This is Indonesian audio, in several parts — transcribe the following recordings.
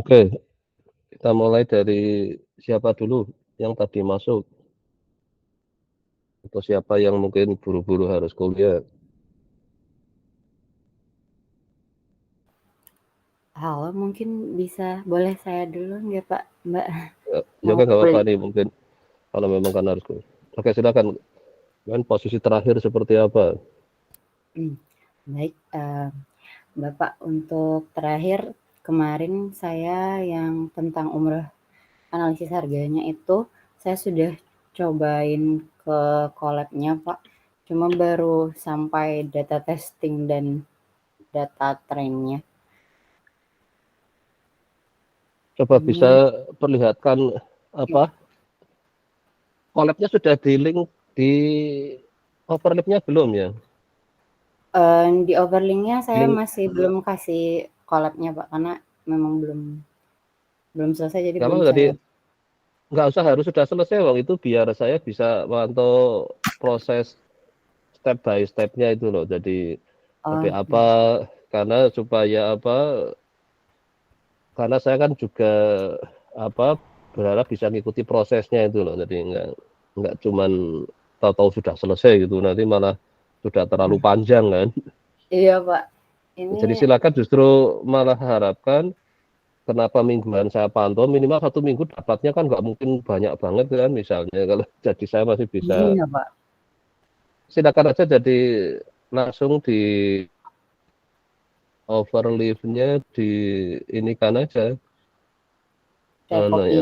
Oke, kita mulai dari siapa dulu yang tadi masuk, atau siapa yang mungkin buru-buru harus kuliah. Halo, mungkin boleh saya dulu nggak Pak, Mbak? Ya Mau kan nggak apa-apa kuliah. nih mungkin kalau memang kan harus kuliah. Oke, silakan. Kan posisi terakhir seperti apa? Baik, Bapak, untuk terakhir kemarin saya yang tentang umroh analisis harganya itu saya sudah cobain ke collab-nya Pak. Cuma baru sampai data testing dan data train-nya. Coba bisa Ini perlihatkan apa? Collab-nya sudah di link di overlap-nya belum ya? di overlink-nya saya Link masih belum kasih collab-nya Pak, karena memang belum belum selesai jadi kalau belum tadi saya. nggak usah harus sudah selesai, Bang. Itu biar saya bisa mantau proses step by step-nya itu loh. Jadi Oh, sampai apa, karena supaya apa, karena saya kan juga apa berharap bisa ngikuti prosesnya itu loh. Jadi nggak cuman tahu-tahu sudah selesai gitu, nanti malah sudah terlalu panjang kan. iya Pak. Ini Jadi silakan, justru malah harapkan kenapa mingguan saya pantau minimal 1 minggu dapatnya kan nggak mungkin banyak banget kan misalnya. Kalau jadi saya masih bisa, iya Pak. silakan aja jadi langsung di overleaf-nya di ini kan aja. Saya Mana copy. ya,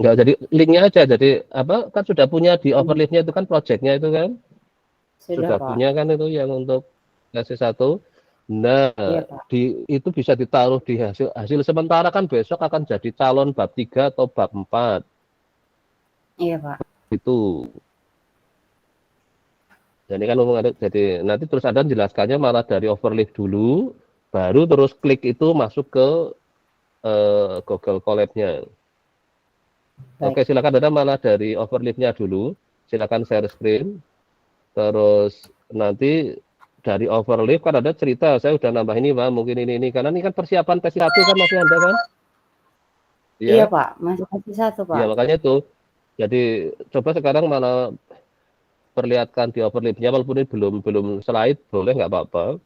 nggak, jadi linknya aja, jadi apa kan sudah punya di overleaf-nya itu kan, project-nya itu kan Sudah sudah Pak. punya kan, itu yang untuk S1. Nah, Iya Pak. itu bisa ditaruh di hasil hasil sementara kan, besok akan jadi calon bab 3 atau bab 4 Iya Pak. itu. Jadi kan jadi nanti terus ada menjelaskannya malah dari overleaf dulu, baru terus klik itu masuk ke Google Colab-nya. Baik. Oke, silakan ada malah dari overleaf-nya dulu. Silakan share screen. Terus nanti dari overleaf kan ada cerita, saya udah nambah ini Pak, mungkin ini karena ini kan persiapan tes 1 kan masih ada kan? Iya Iya, Pak. Masih kasih satu ya Pak. makanya itu. Jadi coba sekarang malah perlihatkan di overleaf-nya, walaupun ini belum belum slide, boleh nggak apa-apa.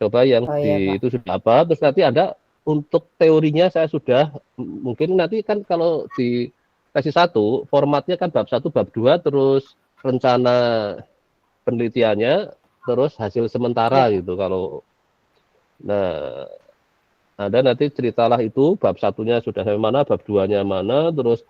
Coba yang Oh iya di Pak. itu sudah apa, terus nanti ada untuk teorinya saya sudah, mungkin nanti kan kalau di tesis 1 formatnya kan bab 1 bab 2 terus rencana penelitiannya, terus hasil Iya sementara Pak. gitu. Kalau nah ada nanti ceritalah itu bab satunya sudah sampai mana, bab duanya mana, terus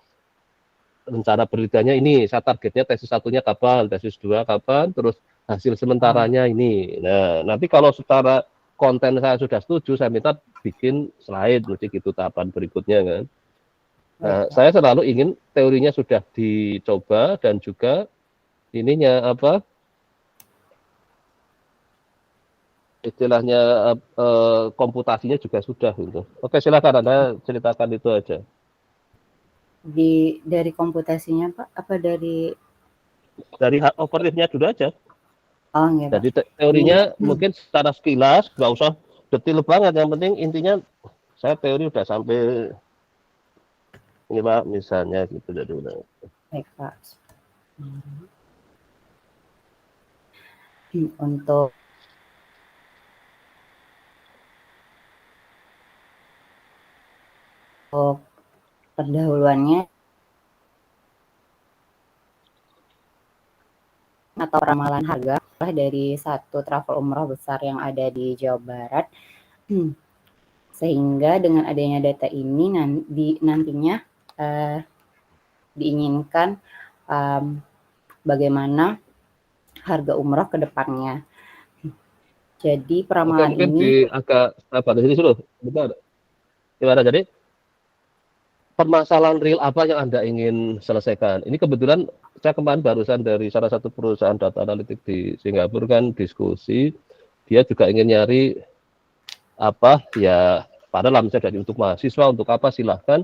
rencana penelitiannya ini, saya targetnya tesis satunya kapan, tesis 2 kapan, terus hasil Oh, sementaranya ini. Nah, nanti kalau secara konten saya sudah setuju, saya minta bikin slide, mesti gitu tahapan berikutnya kan. baik Nah, Pak. saya selalu ingin teorinya sudah dicoba, dan juga ininya apa, istilahnya komputasinya juga sudah gitu. Oke, silakan Anda ceritakan itu aja. Dari komputasinya Pak, apa dari. Dari overleaf-nya dulu aja. Oh enggak Pak. Jadi Ini teorinya mungkin secara sekilas, nggak usah detail banget. Yang penting intinya saya teori udah sampai ini Pak, misalnya gitu. Jadi udah. baik Pak. Untuk pendahuluannya atau ramalan harga dari satu travel umroh besar yang ada di Jawa Barat. Sehingga dengan adanya data ini nantinya eh, diinginkan bagaimana harga umroh ke depannya. Jadi Oke, peramalan mungkin ini. di agak apa di sini dulu. Bentar. Gimana jadi? Permasalahan real apa yang Anda ingin selesaikan? Ini kebetulan saya kemarin barusan dari salah satu perusahaan data analitik di Singapura kan diskusi, dia juga ingin nyari apa ya, padahal misalnya dari untuk mahasiswa untuk apa silahkan.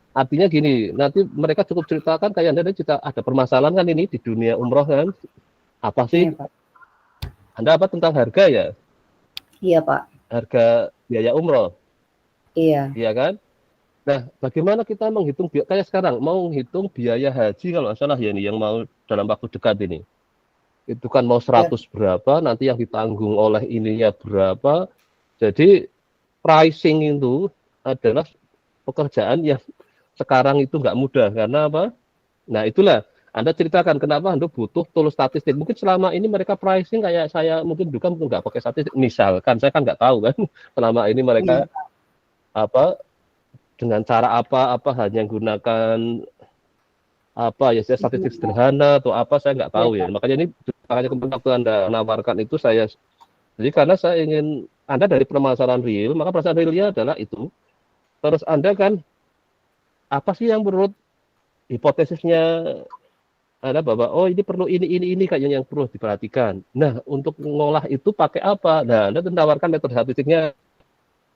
Artinya gini, nanti mereka cukup ceritakan kayak Anda cerita ada permasalahan kan ini di dunia umroh kan. Apa Iya, sih? Pak. Anda apa tentang harga ya? Iya, Pak. Harga biaya umroh, Iya. iya kan? Nah, bagaimana kita menghitung kayak sekarang mau menghitung biaya haji kalau nggak salah ya nih yang mau dalam waktu dekat ini. Itu kan mau Iya. 100 berapa, nanti yang ditanggung oleh ininya berapa. Jadi pricing itu adalah pekerjaan yang sekarang itu nggak mudah karena apa? Nah itulah Anda ceritakan kenapa Anda butuh tools statistik. Mungkin selama ini mereka pricing kayak saya mungkin juga mungkin nggak pakai statistik. Misalkan saya kan nggak tahu kan selama ini Iya. mereka apa dengan cara apa hanya gunakan apa ya statistik sederhana atau apa saya nggak Iya, tahu ya. Pak. Makanya kemarin waktu Anda menawarkan itu saya jadi karena saya ingin Anda dari permasalahan real, maka permasalahan realnya adalah itu. Terus Anda kan apa sih yang menurut hipotesisnya ada bahwa oh ini perlu ini kayaknya yang perlu diperhatikan. Nah, untuk mengolah itu pakai apa? Nah, Anda menawarkan metode statistiknya.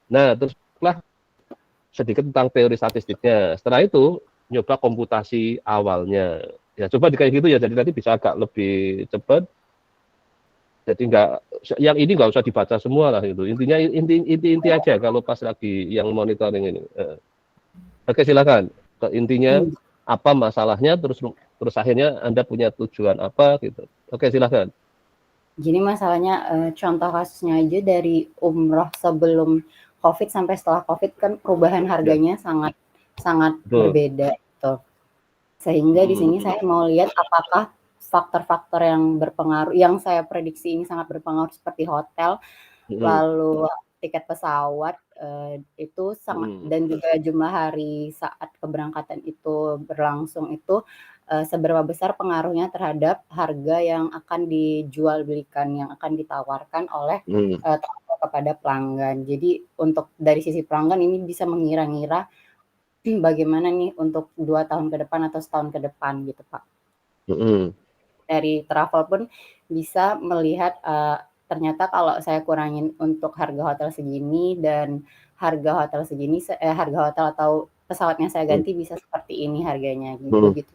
Nah, teruslah sedikit tentang teori statistiknya. Setelah itu nyoba komputasi awalnya. Ya coba kayak gitu ya. Jadi nanti bisa agak lebih cepat. Jadi yang ini nggak usah dibaca semua lah itu. Intinya inti aja kalau pas lagi yang monitoring ini. Oke, silakan. Intinya Hmm. apa masalahnya terus akhirnya Anda punya tujuan apa gitu. Oke, silakan. Jadi masalahnya contoh kasusnya aja dari umroh sebelum COVID sampai setelah COVID kan perubahan Ya, harganya sangat sangat betul. berbeda gitu. Sehingga di sini saya mau lihat apakah faktor-faktor yang berpengaruh yang saya prediksi ini sangat berpengaruh seperti hotel, lalu tiket pesawat, itu sangat dan juga jumlah hari saat keberangkatan itu berlangsung itu, seberapa besar pengaruhnya terhadap harga yang akan dijual belikan, yang akan ditawarkan oleh, toko kepada pelanggan. Jadi untuk dari sisi pelanggan ini bisa mengira-ngira bagaimana nih untuk 2 tahun ke depan atau setahun ke depan gitu, Pak. Dari travel pun bisa melihat, ternyata kalau saya kurangin untuk harga hotel segini dan harga hotel segini harga hotel atau pesawatnya saya ganti bisa seperti ini harganya gitu gitu.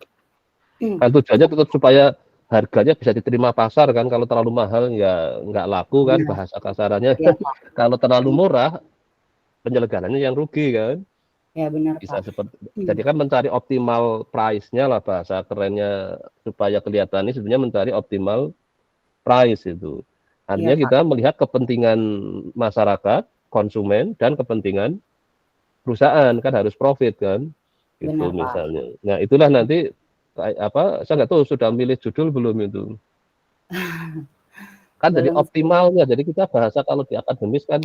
Kan tujuannya tetap supaya harganya bisa diterima pasar kan. Kalau terlalu mahal ya nggak laku kan Benar, bahasa kasarannya. iya, Pak. Kalau terlalu murah penyelenggaranya yang rugi kan. Ya benar, Bisa Pak. seperti jadi kan mencari optimal price-nya lah bahasa kerennya supaya kelihatan ini sebenarnya mencari optimal price itu. Iya, Artinya Pak. kita melihat kepentingan masyarakat, konsumen dan kepentingan perusahaan kan harus profit kan gitu Benar, Pak. misalnya. Nah, itulah nanti apa saya nggak tahu sudah milih judul belum itu. Kan jadi Belum sih. optimalnya. Jadi kita bahasa kalau di akademis kan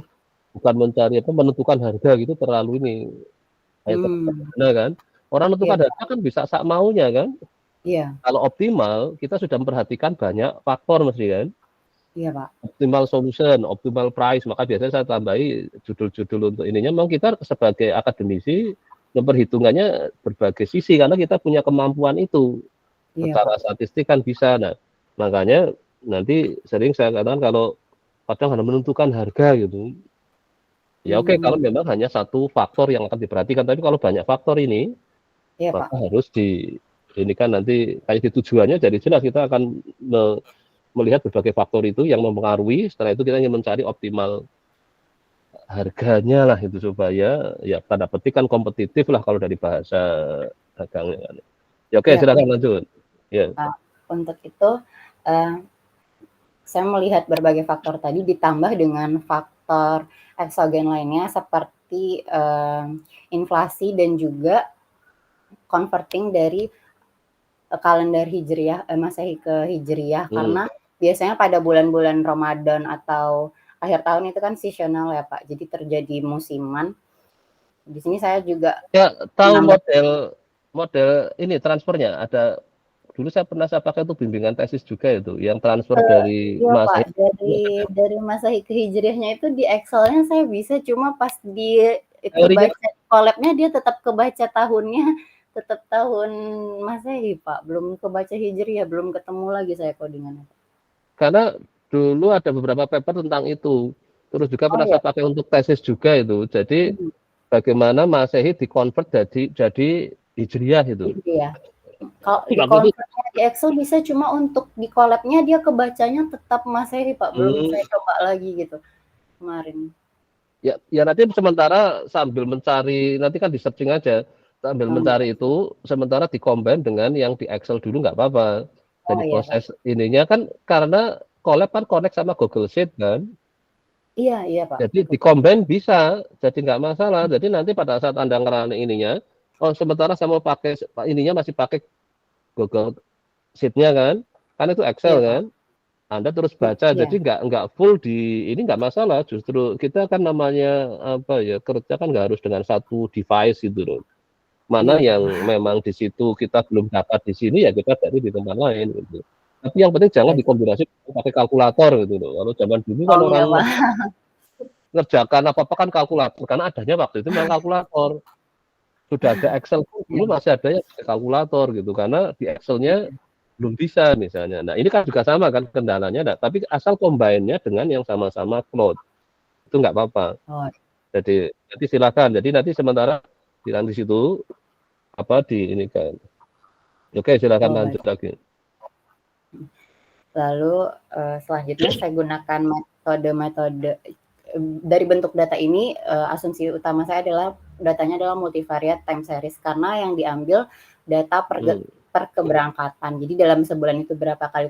bukan mencari apa menentukan harga gitu terlalu ini kayak Hmm. kan. Orang Iya, menentukan harga Pak. kan bisa sak maunya kan. Iya. Kalau optimal kita sudah memperhatikan banyak faktor mesti kan. Iya, Pak. Optimal solution, optimal price. Maka biasanya saya tambahi judul-judul untuk ininya. Memang kita sebagai akademisi memperhitungannya berbagai sisi karena kita punya kemampuan itu. Iya, Secara Pak. statistik kan bisa. Nah, makanya nanti sering saya katakan kalau kadang hanya menentukan harga gitu. Ya oke, kalau Mhm. memang hanya satu faktor yang akan diperhatikan, tapi kalau banyak faktor ini, Iya, maka Pak. harus ini kan nanti kayak di tujuannya jadi jelas kita akan melihat berbagai faktor itu yang mempengaruhi. Setelah itu kita ingin mencari optimal harganya lah itu supaya ya tanda petik kan kompetitif lah kalau dari bahasa dagangnya. Ya oke, Iya, Pak. silakan lanjut. Ya. Untuk itu, eee saya melihat berbagai faktor tadi ditambah dengan faktor eksogen lainnya seperti, inflasi dan juga converting dari, kalender Hijriyah Masehi ke Hijriyah. Hmm. Karena biasanya pada bulan-bulan Ramadan atau akhir tahun itu kan seasonal ya, Pak, jadi terjadi musiman. Di sini saya juga Ya, tahu menambah. model ini transfernya ada dulu saya pakai itu bimbingan tesis juga itu yang transfer dari Iya, Pak, Masehi. dari Masehi ke Hijriahnya itu di Excel-nya saya bisa, cuma pas di Teorinya kebaca collab-nya dia tetap kebaca tahunnya, tetap tahun Masehi, Pak, belum kebaca Hijriah, belum ketemu lagi saya codingannya. karena dulu ada beberapa paper tentang itu. Terus juga Oh pernah ya? saya pakai untuk tesis juga itu. Jadi Mhm. bagaimana Masehi dikonvert jadi Hijriah itu. Hijriah. Kalau di Waktu itu convert di Excel bisa, cuma untuk di collab-nya dia kebacanya tetap Masehi, Pak, belum saya coba lagi gitu kemarin. ya nanti sementara sambil mencari, nanti kan di searching aja, sambil mencari itu, sementara di-combine dengan yang di Excel dulu nggak apa-apa. Oh Jadi iya, Pak. proses ininya kan karena collab kan connect sama Google Sheet kan, Iya iya, Pak, jadi di-combine bisa, jadi nggak masalah. Jadi nanti pada saat Anda ngerana ininya, oh sementara saya mau pakai ininya masih pakai Google Sheet-nya kan itu Excel Iya, kan. Pak. Anda terus baca, jadi Iya. nggak full di ini nggak masalah. Justru kita kan namanya apa ya kerja kan nggak harus dengan satu device gitu loh. Mana Iya, Pak. yang memang di situ kita belum dapat di sini ya kita cari di tempat lain gitu. Tapi yang penting jangan Iya. dikombinasi pakai kalkulator gitu loh. Kalau zaman dulu kan Oh, orang enggak, Pak. ngerjakan apa-apa kan kalkulator karena adanya waktu itu memang kalkulator. Sudah ada Excel pun Iya. dulu masih ada yang pakai kalkulator gitu karena di Excelnya belum bisa misalnya. Nah, ini kan juga sama kan kendalanya, nah, tapi asal combine-nya dengan yang sama-sama cloud, itu nggak apa-apa. Oh, Jadi nanti silakan. Jadi nanti sementara di situ apa di ini kan. Oke, silakan oh baik. lanjut lagi. Lalu selanjutnya saya gunakan metode-metode dari bentuk data ini, asumsi utama saya adalah datanya adalah multivariate time series karena yang diambil data per keberangkatan. Jadi dalam sebulan itu berapa kali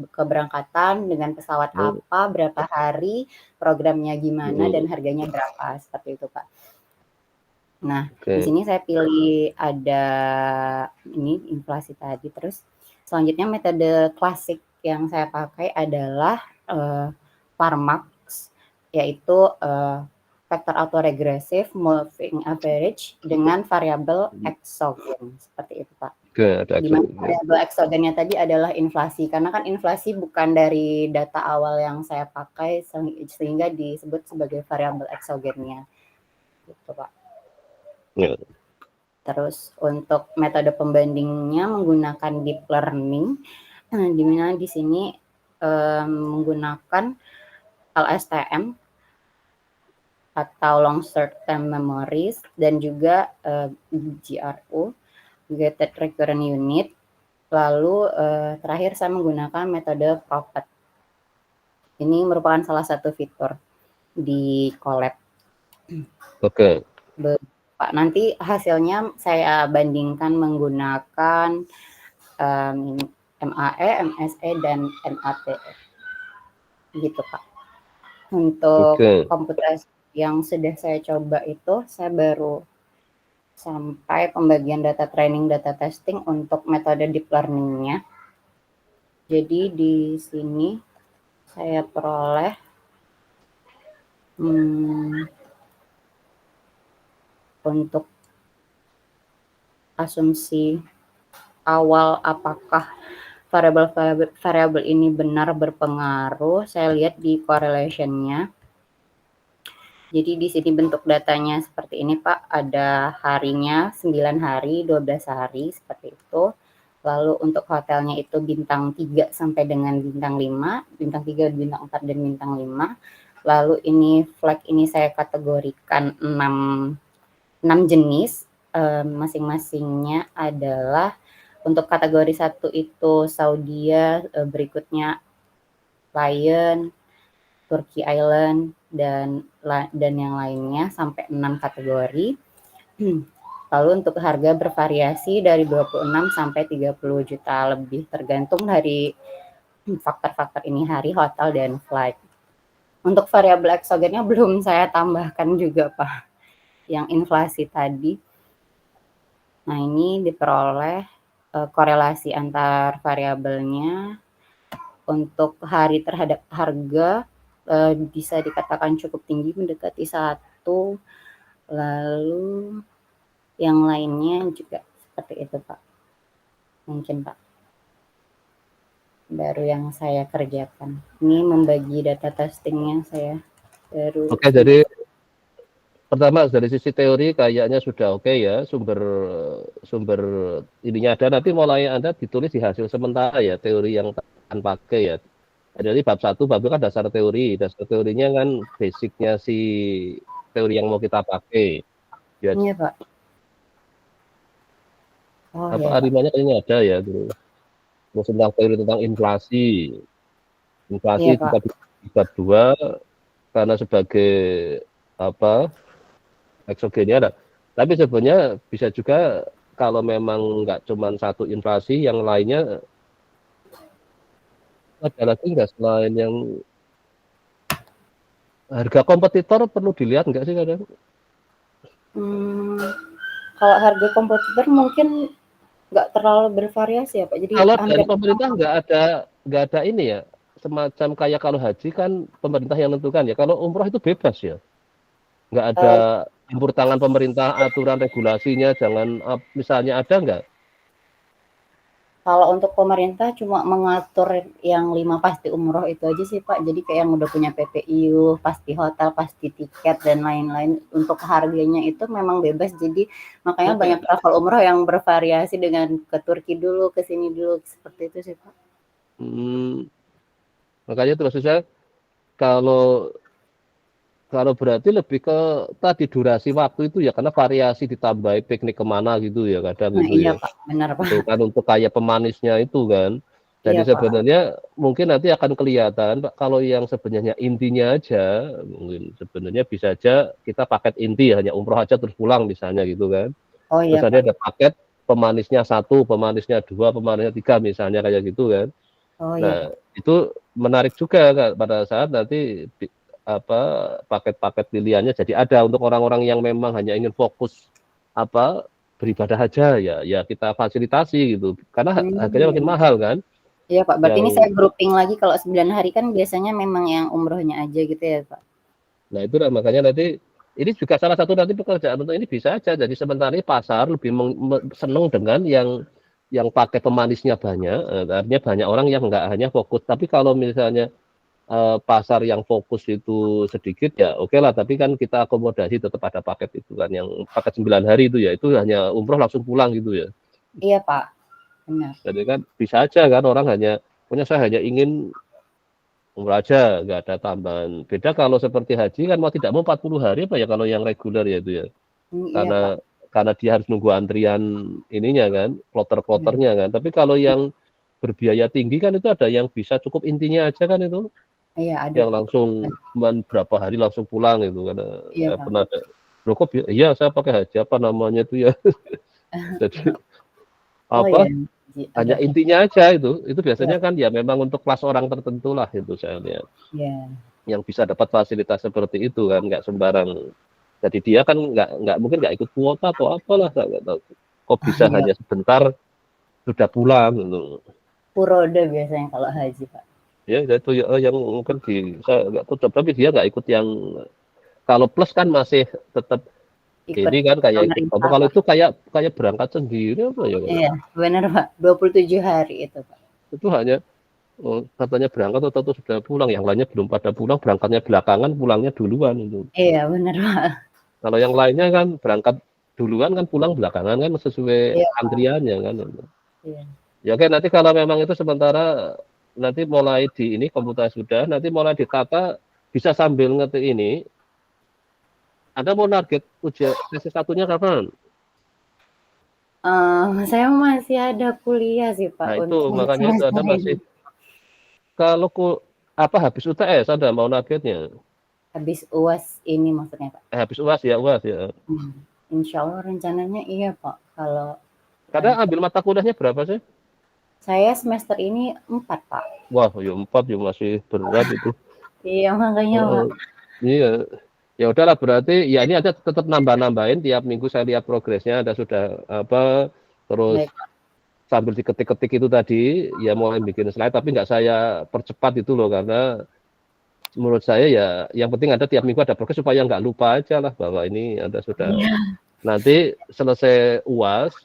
keberangkatan, dengan pesawat apa, berapa hari, programnya gimana, dan harganya berapa, seperti itu, Pak. Nah, di sini saya pilih ada ini inflasi tadi. Terus selanjutnya metode klasik yang saya pakai adalah Parmax, yaitu vektor autoregresif moving average dengan variabel exogen, seperti itu, Pak. Di mana variabel exogennya tadi adalah inflasi, karena kan inflasi bukan dari data awal yang saya pakai sehingga disebut sebagai variabel exogennya, gitu, Pak. Terus untuk metode pembandingnya menggunakan deep learning, di mana di sini menggunakan LSTM atau long short term memories dan juga GRU, gated recurrent unit. Lalu terakhir saya menggunakan metode Prophet. Ini merupakan salah satu fitur di Colab. Oke. Pak, nanti hasilnya saya bandingkan menggunakan MAE, MSE, dan MATE. Gitu, Pak. Untuk komputasi yang sudah saya coba itu, saya baru sampai pembagian data training, data testing untuk metode deep learning-nya. Jadi di sini saya peroleh untuk asumsi awal apakah variabel ini benar berpengaruh, saya lihat di correlation-nya. Jadi di sini bentuk datanya seperti ini, Pak. Ada harinya 9 hari, 12 hari, seperti itu. Lalu untuk hotelnya itu bintang 3 sampai dengan bintang 5, bintang 3, bintang 4, dan bintang 5. Lalu ini flag ini saya kategorikan 6 jenis, masing-masingnya adalah untuk kategori 1 itu Saudia, berikutnya Lion, Turkey Island, dan yang lainnya sampai 6 kategori. Lalu untuk harga bervariasi dari 26 sampai 30 juta lebih, tergantung dari faktor-faktor ini, hari, hotel, dan flight. Untuk variabel eksogennya belum saya tambahkan juga, Pak, yang inflasi tadi. Nah, ini diperoleh korelasi antar variabelnya. Untuk hari terhadap harga bisa dikatakan cukup tinggi, mendekati 1. Lalu yang lainnya juga seperti itu, Pak. Mungkin, Pak. Baru yang saya kerjakan. Ini membagi data testingnya saya baru. Oke, jadi pertama dari sisi teori kayaknya sudah oke ya, sumber ininya ada, nanti mulai Anda ditulis di hasil sementara ya, teori yang akan pakai ya. Jadi bab 1, bab 2 kan dasar teorinya kan basicnya si teori yang mau kita pakai. Ya. Iya, Pak. Oh, Apa iya, Pak. A5-nya kayaknya ada ya, terus tentang teori tentang inflasi. Iya, Inflasi Pak. kita bisa dua karena sebagai apa eksogennya ada. Tapi sebenarnya bisa juga kalau memang nggak cuma satu inflasi, yang lainnya ada lagi nggak selain yang harga kompetitor perlu dilihat nggak sih kadang? Hmm, kalau harga kompetitor mungkin nggak terlalu bervariasi ya Pak. Jadi Kalau dari hampir pemerintah nggak ada ini ya, semacam kayak kalau haji kan pemerintah yang menentukan ya. Kalau umroh itu bebas ya, nggak ada eh, campur tangan pemerintah, aturan regulasinya jangan misalnya ada nggak? kalau untuk pemerintah cuma mengatur yang 5 pasti umroh itu aja sih Pak. Jadi kayak yang udah punya PPIU, pasti hotel, pasti tiket dan lain-lain. Untuk harganya itu memang bebas. Jadi makanya Oke. banyak travel umroh yang bervariasi dengan ke Turki dulu, ke sini dulu seperti itu sih Pak. Hmm, makanya terus saya kalau kalau berarti lebih ke tadi durasi waktu itu ya karena variasi ditambah piknik kemana gitu ya kadang Nah, gitu iya ya. Pak, benar Pak. Itu kan untuk kayak pemanisnya itu kan. Jadi Iya Pak. sebenarnya mungkin nanti akan kelihatan Pak, kalau yang sebenarnya intinya aja mungkin sebenarnya bisa aja kita paket inti hanya umroh aja terus pulang misalnya gitu kan. Oh Terus iya ada Pak. paket pemanisnya satu, pemanisnya dua, pemanisnya tiga misalnya kayak gitu kan. Oh iya Nah, Pak. itu menarik juga Kak, pada saat nanti apa paket-paket pilihannya jadi ada untuk orang-orang yang memang hanya ingin fokus apa beribadah aja ya ya kita fasilitasi gitu karena harganya makin Hmm. mahal kan Iya Pak, berarti yang ini saya grouping lagi kalau 9 hari kan biasanya memang yang umrohnya aja gitu ya Pak? nah itu makanya nanti ini juga salah satu nanti pekerjaan untuk ini bisa aja jadi sementara ini pasar lebih seneng dengan yang pakai pemanisnya banyak artinya banyak orang yang nggak hanya fokus tapi kalau misalnya pasar yang fokus itu sedikit ya oke lah tapi kan kita akomodasi tetap ada paket itu kan yang paket 9 hari itu ya itu hanya umroh langsung pulang gitu ya Iya Pak, benar. jadi kan bisa aja kan orang hanya punya saya hanya ingin umroh aja nggak ada tambahan beda kalau seperti haji kan mau tidak mau 40 hari apa ya kalau yang reguler ya itu ya Iya karena Pak, karena dia harus nunggu antrian ininya kan benar. kloter-kloternya kan tapi kalau yang berbiaya tinggi kan itu ada yang bisa cukup intinya aja kan itu Iya ada yang Pak. langsung cuman berapa hari langsung pulang itu karena Iya saya Pak. pernah ada loh kok iya saya pakai haji apa namanya itu ya jadi Oh iya, apa hanya ada. intinya aja itu Iya biasanya Pak. kan ya memang untuk kelas orang tertentu lah itu saya lihat Iya. yang bisa dapat fasilitas seperti itu kan nggak sembarang jadi dia kan nggak mungkin nggak ikut kuota atau apalah saya nggak tahu kok Oh bisa iya, hanya sebentar sudah pulang gitu Purode biasanya kalau haji Pak. ya itu ya yang mungkin saya nggak tahu tapi dia nggak ikut yang kalau plus kan masih tetap Ikut ini kan kayak ikut apa pemerintah kalau Pak. itu kayak kayak berangkat sendiri apa ya Kak? Iya, benar Pak. 27 hari itu Pak. Itu hanya katanya berangkat atau sudah pulang yang lainnya belum pada pulang berangkatnya belakangan pulangnya duluan itu Iya benar Pak. kalau yang lainnya kan berangkat duluan kan pulang belakangan kan sesuai Iya Pak. antriannya kan Iya. ya oke nanti kalau memang itu sementara nanti mulai di ini komputer sudah nanti mulai ditata bisa sambil ngetik ini Anda mau target ujian sesi satunya kapan? Saya masih ada kuliah sih Pak Nah itu untuk makanya itu semester Anda masih ini. kalau apa habis UTS Anda mau targetnya Habis UAS ini maksudnya Pak? habis UAS ya UAS ya Hmm, insya Allah rencananya iya Pak, kalau kadang lancar. ambil mata kuliahnya berapa sih Saya semester ini 4 Pak. wah ya 4 ya masih berat itu Iya makanya Heeh. Pak. Iya ya udahlah berarti ya ini aja tetap nambah-nambahin tiap minggu saya lihat progresnya ada sudah apa terus Baik Pak. sambil diketik-ketik itu tadi ya mulai bikin slide tapi nggak saya percepat itu loh karena menurut saya ya yang penting ada tiap minggu ada progres supaya nggak lupa aja lah bahwa ini Anda sudah Iya. nanti selesai UAS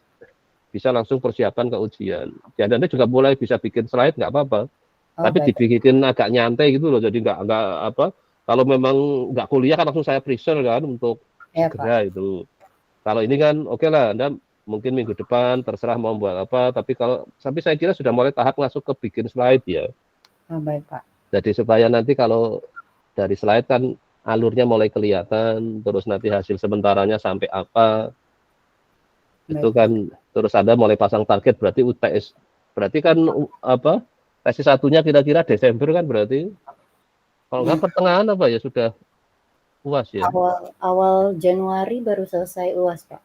bisa langsung persiapan ke ujian. Jadi Anda juga mulai bisa bikin slide nggak apa-apa, Oh tapi baik. dibikin agak nyantai gitu loh. Jadi nggak apa kalau memang nggak kuliah kan langsung saya pressure kan untuk Ya Pak. segera itu. Kalau ini kan oke lah Anda mungkin minggu depan terserah mau buat apa, tapi saya kira sudah mulai tahap masuk ke bikin slide ya. Oh baik Pak. Jadi supaya nanti kalau dari slide kan alurnya mulai kelihatan, terus nanti hasil sementaranya sampai apa, itu Baik kan Pak. terus Anda mulai pasang target berarti UTS. Berarti kan apa? Tesis satunya kira-kira Desember kan berarti. Kalau nggak pertengahan apa ya sudah UAS ya. Awal Januari baru selesai UAS, Pak.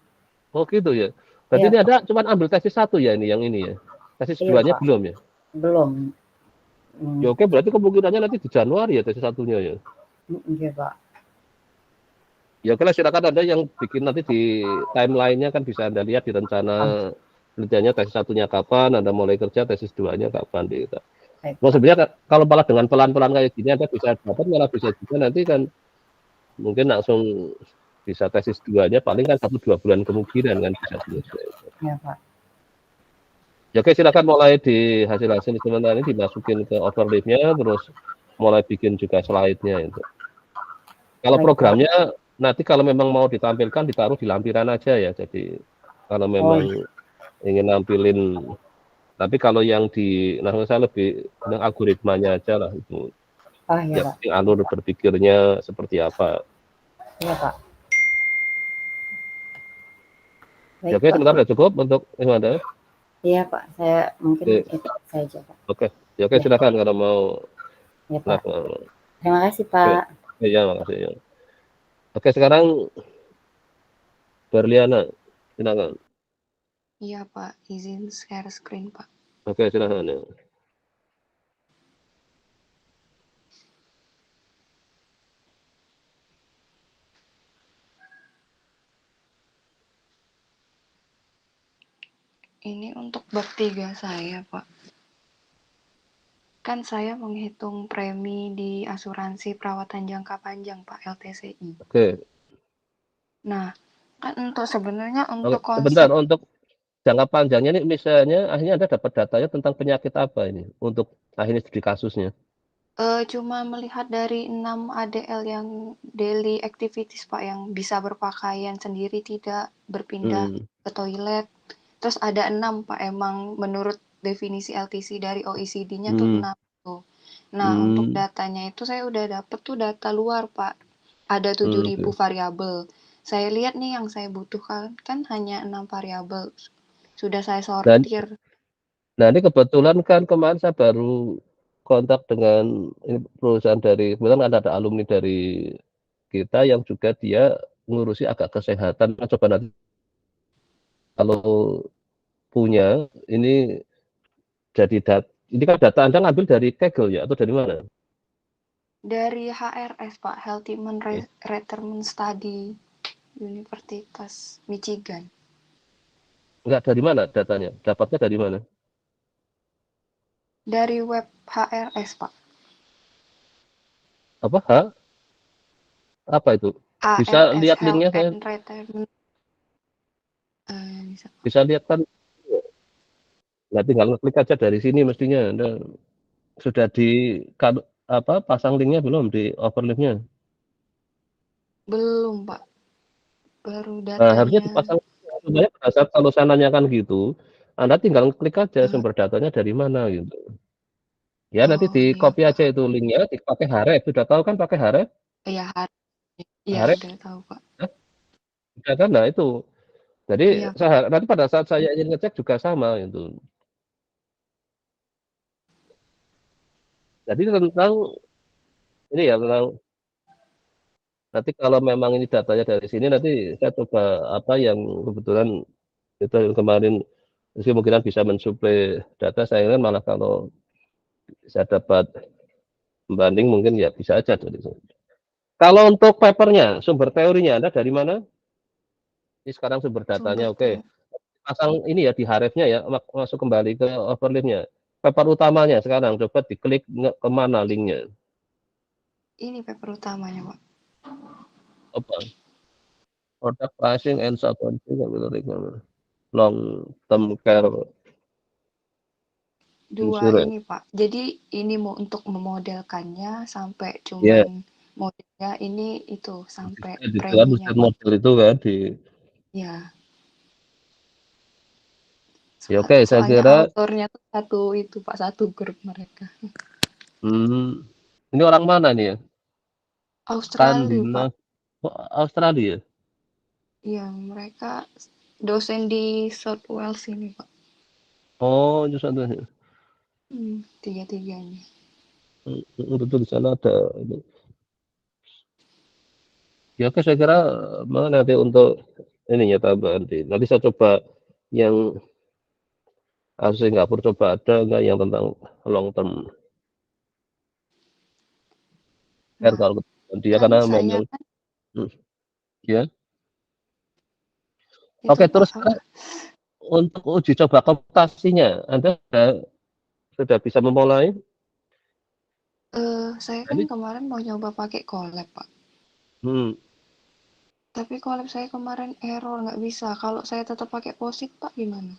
Oh gitu ya. Berarti Iya, ini Pak. ada cuma ambil tesis satu ya ini yang ini ya. Tesis Iya, duanya Pak. belum ya. Belum. Ya oke berarti kemungkinannya nanti di Januari ya tesis satunya ya. Iya, Pak. Ya oke lah silakan Anda yang bikin nanti di timeline-nya kan bisa Anda lihat di rencana Ah, penelitiannya tesis satunya kapan, Anda mulai kerja tesis duanya kapan gitu. baik, Mau Pak. sebenarnya kalau malah dengan pelan-pelan kayak gini Anda bisa dapat malah bisa juga nanti kan mungkin langsung bisa tesis duanya paling kan 1-2 bulan kemungkinan kan bisa selesai. Iya, Pak. Ya oke silakan mulai di hasil-hasil sementara ini dimasukin ke overlay-nya terus mulai bikin juga slide-nya itu. Kalau Baik, Pak. programnya nanti kalau memang mau ditampilkan ditaruh di lampiran aja ya. Jadi kalau Oh, memang ingin nampilin tapi kalau yang di nah saya lebih yang algoritmanya aja lah itu. iya, Ya Pak. alur berpikirnya seperti apa. Iya, Pak. Ya Baik, oke Pak. sebentar udah cukup untuk Anda. Iya, Pak. Saya mungkin Oke, itu saja, Pak. oke. Ya oke Ya, silakan kalau mau ya, nah, Pak. Terima kasih, oke. Pak. Ya makasih ya. Oke sekarang Berliana silakan. Iya Pak, izin share screen Pak. Oke silakan ya. Ini untuk bab 3 saya Pak. Kan saya menghitung premi di asuransi perawatan jangka panjang Pak, LTCI. Oke. Nah, kan untuk sebenarnya Oke, untuk sebentar konsep untuk jangka panjangnya ini misalnya akhirnya Anda dapat datanya tentang penyakit apa ini untuk akhirnya studi kasusnya. cuma melihat dari 6 ADL yang daily activities Pak yang bisa berpakaian sendiri tidak berpindah Hmm. ke toilet. Terus ada 6 Pak emang menurut definisi LTC dari OECD-nya tuh Hmm. 6 tuh. Nah, untuk Hmm. datanya itu saya udah dapet tuh data luar Pak. Ada Hmm. 7.000 Oke. variabel. Saya lihat nih yang saya butuhkan kan hanya 6 variabel. Sudah saya Dan sortir. nah ini kebetulan kan kemarin saya baru kontak dengan ini perusahaan dari kebetulan ada alumni dari kita yang juga dia ngurusi agak kesehatan. Coba nanti kalau punya ini jadi ini kan data Anda ngambil dari Kaggle ya atau dari mana? Dari HRS Pak, Health Human Retirement Study Universitas Michigan. Enggak dari mana datanya? Dapatnya dari mana? Dari web HRS Pak. Apa? Apa itu? Bisa HRS, lihat Health linknya saya and Retirement. Bisa. bisa lihat kan? Nah, tinggal ngeklik aja dari sini mestinya. Anda sudah apa pasang linknya belum di overlay-nya? Belum Pak, baru Nah, harusnya datanya. dipasang sebenarnya pada saat kalau saya nanyakan gitu, Anda tinggal klik aja Uh, sumber datanya dari mana gitu. Ya nanti oh di iya copy Pak, aja itu linknya, dipakai Harep. Sudah tahu kan pakai Harep? iya iya Harep, udah tahu Pak. sudah kan? Nah itu. Jadi Iya Pak. nanti pada saat saya ingin ngecek juga sama itu. Jadi tentang ini ya tentang nanti kalau memang ini datanya dari sini nanti saya coba apa yang kebetulan itu yang kemarin kemungkinan bisa mensuplai data saya kan malah kalau saya dapat pembanding mungkin ya bisa aja dari sini. Kalau untuk papernya sumber teorinya Anda dari mana? Ini sekarang sumber datanya Sumber oke. Pasang ini ya di Harefnya ya masuk kembali ke overlay-nya. Paper utamanya sekarang coba diklik kemana linknya? ini paper utamanya Pak. Apa? Product pricing and subcontracting long term care Dua insurance. ini Pak. Jadi ini mau untuk memodelkannya sampai Ya, cuman modelnya ini itu sampai bisa di dalam preminya Pak. model itu kan di Ya, ya oke saya soalnya kira autornya tuh satu itu Pak, satu grup mereka. hmm, ini orang mana nih ya? Australia Pak. Skandinavia, oh, Australia. Iya, mereka dosen di South Wales ini, Pak. Oh, itu satu. Tiga-tiganya. Betul di sana ada ini. Ya oke, saya kira nanti untuk ini ya tambahan nanti saya coba yang Singapura, coba ada nggak yang tentang long term care Nah, kalau dia kan karena saya memang kan ya. itu Oke, Pak terus apa? untuk uji coba komputasinya Anda sudah bisa memulai. Saya kan Jadi kemarin mau nyoba pakai Colab, Pak. hmm, Tapi Colab saya kemarin error, nggak bisa. Kalau saya tetap pakai POSIT, Pak, gimana?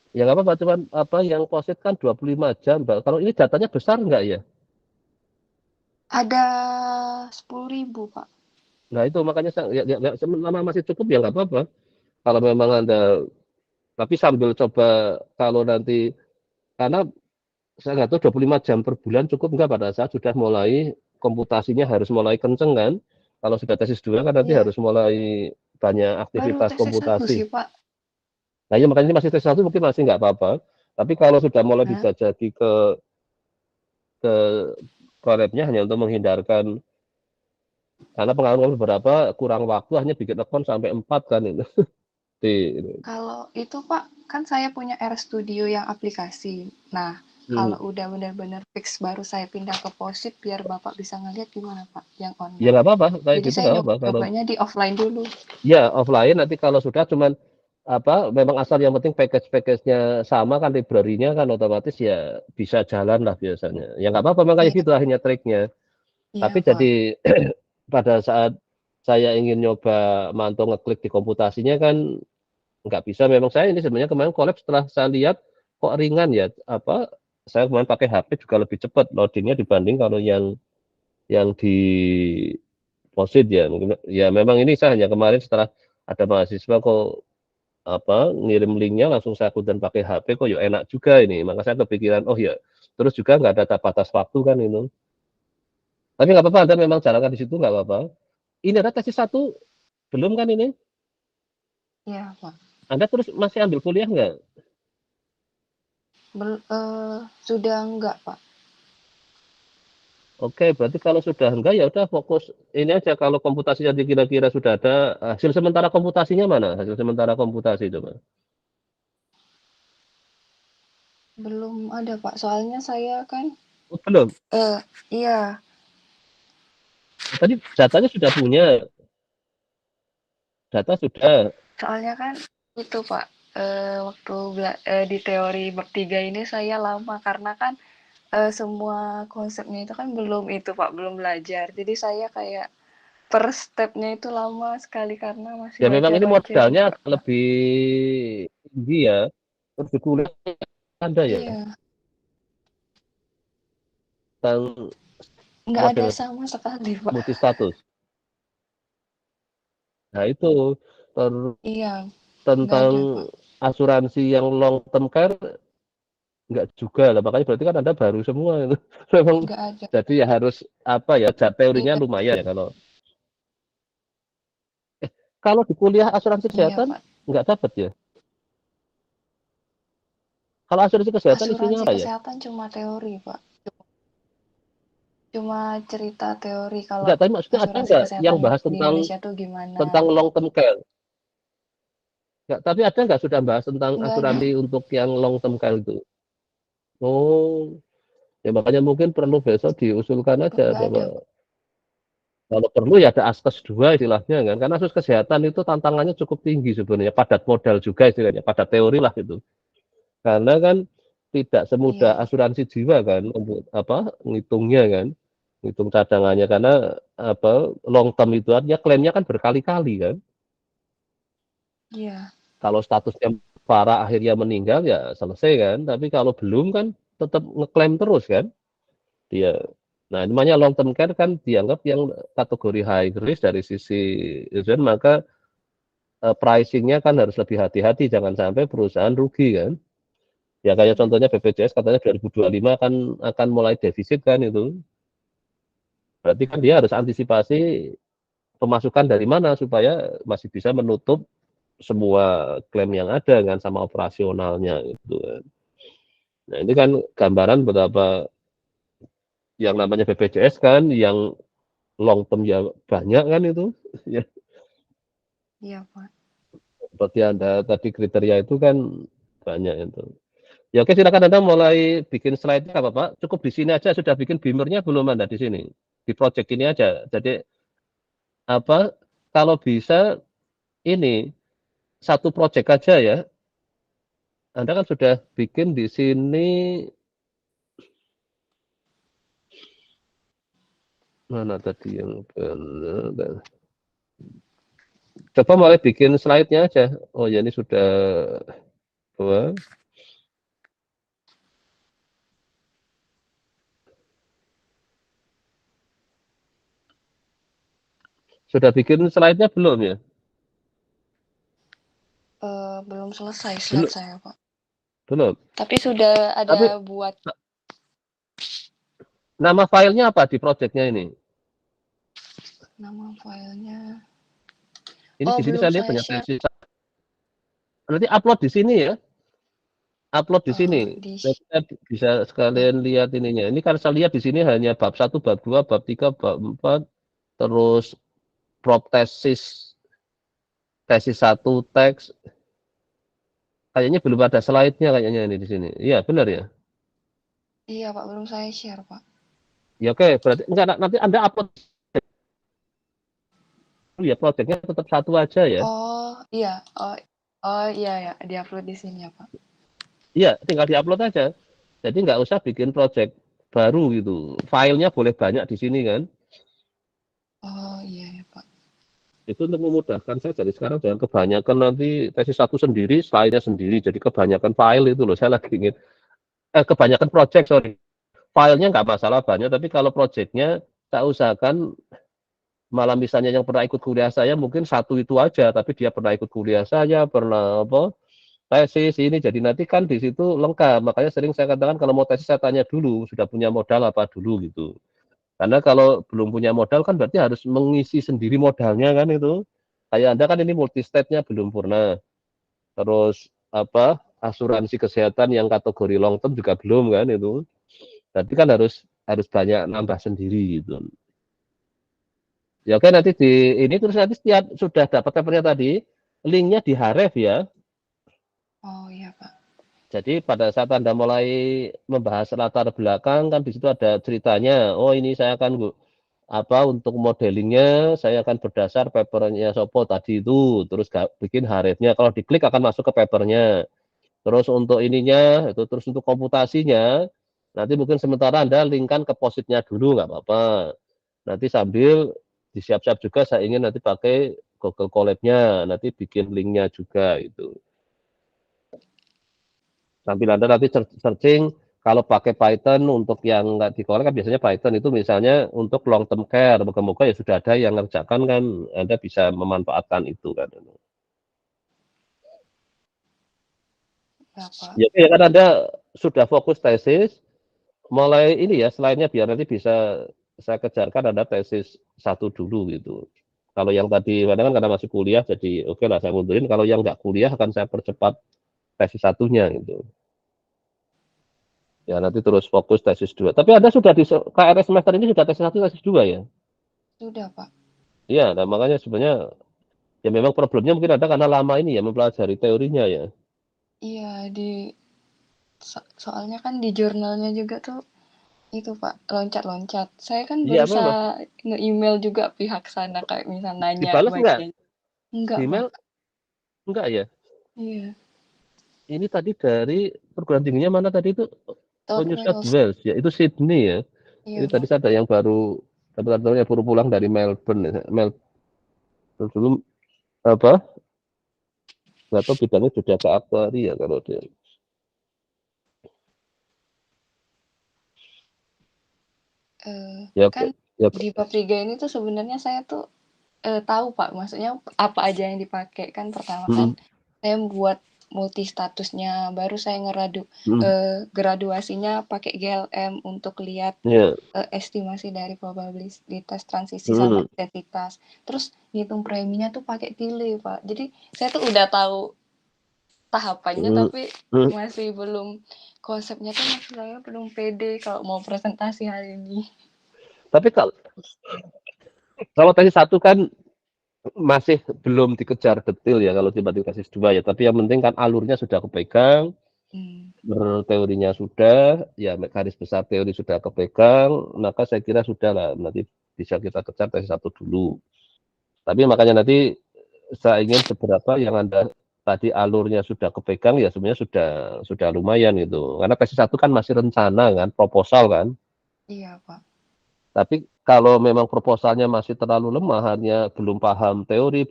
ya nggak apa-apa, cuman apa yang posit kan 25 jam, Mbak. Kalau ini datanya besar nggak ya? Ada 10.000, Pak. Nah itu makanya selama masih cukup ya nggak apa-apa. Kalau memang Anda, tapi sambil coba kalau nanti, karena saya nggak tahu 25 jam per bulan cukup nggak pada saat sudah mulai komputasinya harus mulai kenceng kan. Kalau sudah tesis 2 kan nanti Iya, harus mulai banyak baru aktivitas tesis 1 komputasi. sih, Pak. Nah ya makanya ini masih tesis 1 mungkin masih nggak apa-apa. Tapi kalau sudah mulai Hah? dijajaki ke collab-nya hanya untuk menghindarkan, karena pengalaman beberapa kurang waktu hanya bikin account sampai 4 kan itu. Kalau itu, Pak, kan saya punya RStudio yang aplikasi. Nah, Hmm. kalau udah benar-benar fix baru saya pindah ke POSIT biar Bapak bisa ngeliat gimana, Pak, yang Ya online. nggak apa-apa, kayak Jadi gitu saya nggak apa-apa. Kalau nyobanya di offline dulu. ya offline nanti kalau sudah cuman apa, memang asal yang penting package-nya sama kan, library-nya kan otomatis ya bisa jalan lah biasanya. Ya nggak apa-apa, makanya Iya, gitu akhirnya triknya. iya, Tapi Pak. jadi pada saat saya ingin nyoba mantau ngeklik di komputasinya kan nggak bisa. Memang saya ini sebenarnya kemarin collab setelah saya lihat kok ringan ya, apa, saya kemarin pakai HP juga lebih cepat loadingnya dibanding kalau yang di POSIT ya. Mungkin ya memang ini saya hanya kemarin setelah ada mahasiswa kok apa ngirim linknya langsung saya ikutan pakai HP kok ya enak juga ini. Maka saya kepikiran oh ya, terus juga nggak ada batas waktu kan itu. Tapi nggak apa-apa, Anda memang jalankan di situ nggak apa-apa. Ini ada tesis 1 belum kan ini? Iya, Pak. Anda terus masih ambil kuliah nggak? Sudah enggak, Pak. Oke, berarti kalau sudah enggak ya udah fokus ini aja. Kalau komputasi nanti kira-kira sudah ada hasil sementara komputasinya mana? Hasil sementara komputasi coba. Belum ada, Pak. Soalnya saya kan Oh, belum. iya, Tadi datanya sudah punya, data sudah. soalnya kan itu, Pak. Waktu di teori bab 3 ini saya lama karena kan semua konsepnya itu kan belum itu, Pak, belum belajar. Jadi saya kayak per stepnya itu lama sekali karena masih Ya memang ini baca-baca modalnya juga, agak Pak. lebih tinggi ya. Terus di kuliah ada ya Iya, tentang nggak ada model sama sekali, Pak. multi status. Nah itu Iya, nggak tentang ada, Pak. asuransi yang long term care enggak juga lah. Makanya berarti kan Anda baru semua itu. Memang Nggak ada. jadi ya harus apa ya, teorinya Iya, lumayan ya kalau di kuliah asuransi iya, kesehatan Pak. nggak dapat ya. Kalau asuransi kesehatan isinya Asuransi apa ya? kesehatan cuma teori, Pak. Cuma cerita teori kalau Enggak, tapi maksudnya ada asuransi nggak yang kesehatan bahas di Indonesia tuh gimana. tentang long term care? Nggak, tapi ada nggak sudah bahas tentang Nggak ada. asuransi untuk yang long term care itu? Oh, ya makanya mungkin perlu besok diusulkan aja Nggak ada, bahwa Pak. kalau perlu ya ada askes 2 istilahnya kan. Karena asus kesehatan itu tantangannya cukup tinggi sebenarnya, padat modal juga istilahnya, padat teori lah gitu. Karena kan tidak semudah Iya, asuransi jiwa kan untuk apa ngitungnya kan, ngitung cadangannya karena apa long term itu artinya klaimnya kan berkali-kali kan. iya, Kalau statusnya parah akhirnya meninggal ya selesai kan, tapi kalau belum kan tetap ngeklaim terus kan dia. Nah, namanya long term care kan dianggap yang kategori high risk dari sisi itu, maka pricingnya kan harus lebih hati-hati jangan sampai perusahaan rugi kan. Ya kayak contohnya BPJS katanya 2025 akan mulai defisit kan itu. Berarti kan dia harus antisipasi pemasukan dari mana supaya masih bisa menutup semua klaim yang ada kan sama operasionalnya gitu kan. Nah, ini kan gambaran betapa yang namanya BPJS kan yang long term ya banyak kan itu. Ya, Iya, Pak. seperti Anda tadi kriteria itu kan banyak itu. Ya oke, silakan Anda mulai bikin slide-nya apa Pak? Cukup di sini aja sudah bikin beamer-nya belum Anda di sini? Di project ini aja. Jadi apa kalau bisa ini satu project aja ya. Anda kan sudah bikin di sini mana tadi yang benar. Coba mulai bikin slide-nya aja. Oh ya ini sudah dua. Sudah bikin slide-nya belum ya? Belum selesai Belum, slide saya, Pak. belum. Tapi sudah Tapi ada buat nama filenya apa di project-nya ini? nama filenya. Ini Oh, di sini belum saya lihat saya banyak share. tesis. Nanti upload di sini ya. Upload di sini. Di Nah, kita bisa sekalian lihat ininya. Ini kan saya lihat di sini hanya bab 1, bab 2, bab 3, bab 4, terus prop tesis 1 teks. Kayaknya belum ada slide-nya kayaknya ini di sini. Iya, benar ya? Iya, Pak, belum saya share, Pak. Ya oke, berarti enggak nanti Anda upload ya project-nya tetap satu aja ya. Oh, iya. Oh, iya ya, diupload di sini ya, Pak. Iya, tinggal diupload aja. Jadi nggak usah bikin project baru gitu. Filenya boleh banyak di sini kan. Oh, iya ya, Pak. Itu untuk memudahkan saya dari sekarang jangan kebanyakan nanti tesis satu sendiri, slide-nya sendiri. Jadi kebanyakan file itu loh. Saya lagi ingin kebanyakan project, sorry. Filenya nggak masalah banyak, tapi kalau projectnya saya usahakan malah misalnya yang pernah ikut kuliah saya mungkin satu itu aja, tapi dia pernah ikut kuliah saya, pernah apa tesis ini, jadi nanti kan di situ lengkap. Makanya sering saya katakan kalau mau tesis saya tanya dulu sudah punya modal apa dulu gitu. Karena kalau belum punya modal kan berarti harus mengisi sendiri modalnya kan itu. Kayak Anda kan ini multi state-nya belum purna. Terus apa asuransi kesehatan yang kategori long term juga belum kan itu. Berarti kan harus harus banyak nambah sendiri gitu. Ya oke nanti di ini terus nanti setiap sudah dapat papernya tadi, linknya di Haref ya. Oh, iya, Pak. Jadi pada saat Anda mulai membahas latar belakang kan di situ ada ceritanya. Oh ini saya akan apa untuk modelingnya saya akan berdasar papernya Sopo tadi itu terus bikin Harefnya. Kalau diklik akan masuk ke papernya. Terus untuk ininya itu terus untuk komputasinya nanti mungkin sementara Anda linkkan ke positnya dulu nggak apa-apa. Nanti sambil disiap-siap juga saya ingin nanti pakai Google Colab-nya nanti bikin linknya juga itu. Sambil Anda nanti searching kalau pakai Python untuk yang nggak di Colab kan biasanya Python itu misalnya untuk long term care. Moga-moga ya sudah ada yang ngerjakan kan Anda bisa memanfaatkan itu kan. Ya, Pak. Ya, ya kan Anda sudah fokus tesis, mulai ini ya selainnya biar nanti bisa saya kejarkan ada tesis satu dulu gitu. Kalau yang tadi kadang kan karena masih kuliah jadi oke lah saya mundurin. Kalau yang nggak kuliah akan saya percepat tesis satunya gitu. Ya nanti terus fokus tesis 2. Tapi Anda sudah di KRS semester ini sudah tesis 1, tesis 2 ya? Sudah, Pak. Iya, nah makanya sebenarnya ya memang problemnya mungkin ada karena lama ini ya mempelajari teorinya ya. Iya, soalnya kan di jurnalnya juga tuh itu, Pak, loncat-loncat. Saya kan Iya memang. berusaha nge-email juga pihak sana kayak misal nanya Dibalas enggak? bagian. Enggak, Di Pak. email enggak ya? Iya. Ini tadi dari perguruan tingginya mana tadi itu? Oh, Top New South Wales. Wales ya, itu Sydney ya. Iya, Ini tadi Pak. saya ada yang baru teman-teman yang baru pulang dari Melbourne ya. Melbourne dulu apa? Nggak tahu bidangnya sudah ke aktuari ya kalau dia. Ya oke. Kan Ya, di bab 3 ini tuh sebenarnya saya tuh tahu, Pak, maksudnya apa aja yang dipakai. Kan pertama kan hmm. saya buat multi statusnya, baru saya Hmm. graduasinya pakai GLM untuk lihat Ya. estimasi dari probabilitas transisi sama Hmm. identitas. Terus ngitung preminya tuh pakai Tile, Pak. Jadi saya tuh udah tahu tahapannya, Hmm. tapi Hmm. masih belum, konsepnya tuh masih saya belum pede kalau mau presentasi hari ini. Tapi kalau tesis 1 kan masih belum dikejar detail ya kalau dibanding tesis 2 ya. Tapi yang penting kan alurnya sudah kepegang, Hmm. teorinya sudah, ya garis besar teori sudah kepegang, maka saya kira sudah lah, nanti bisa kita kejar tesis 1 dulu. Tapi makanya nanti saya ingin beberapa yang Anda tadi alurnya sudah kepegang ya sebenarnya sudah lumayan gitu. Karena tesis 1 kan masih rencana kan, proposal kan. Iya, Pak. Tapi kalau memang proposalnya masih terlalu lemah, hanya belum paham teori,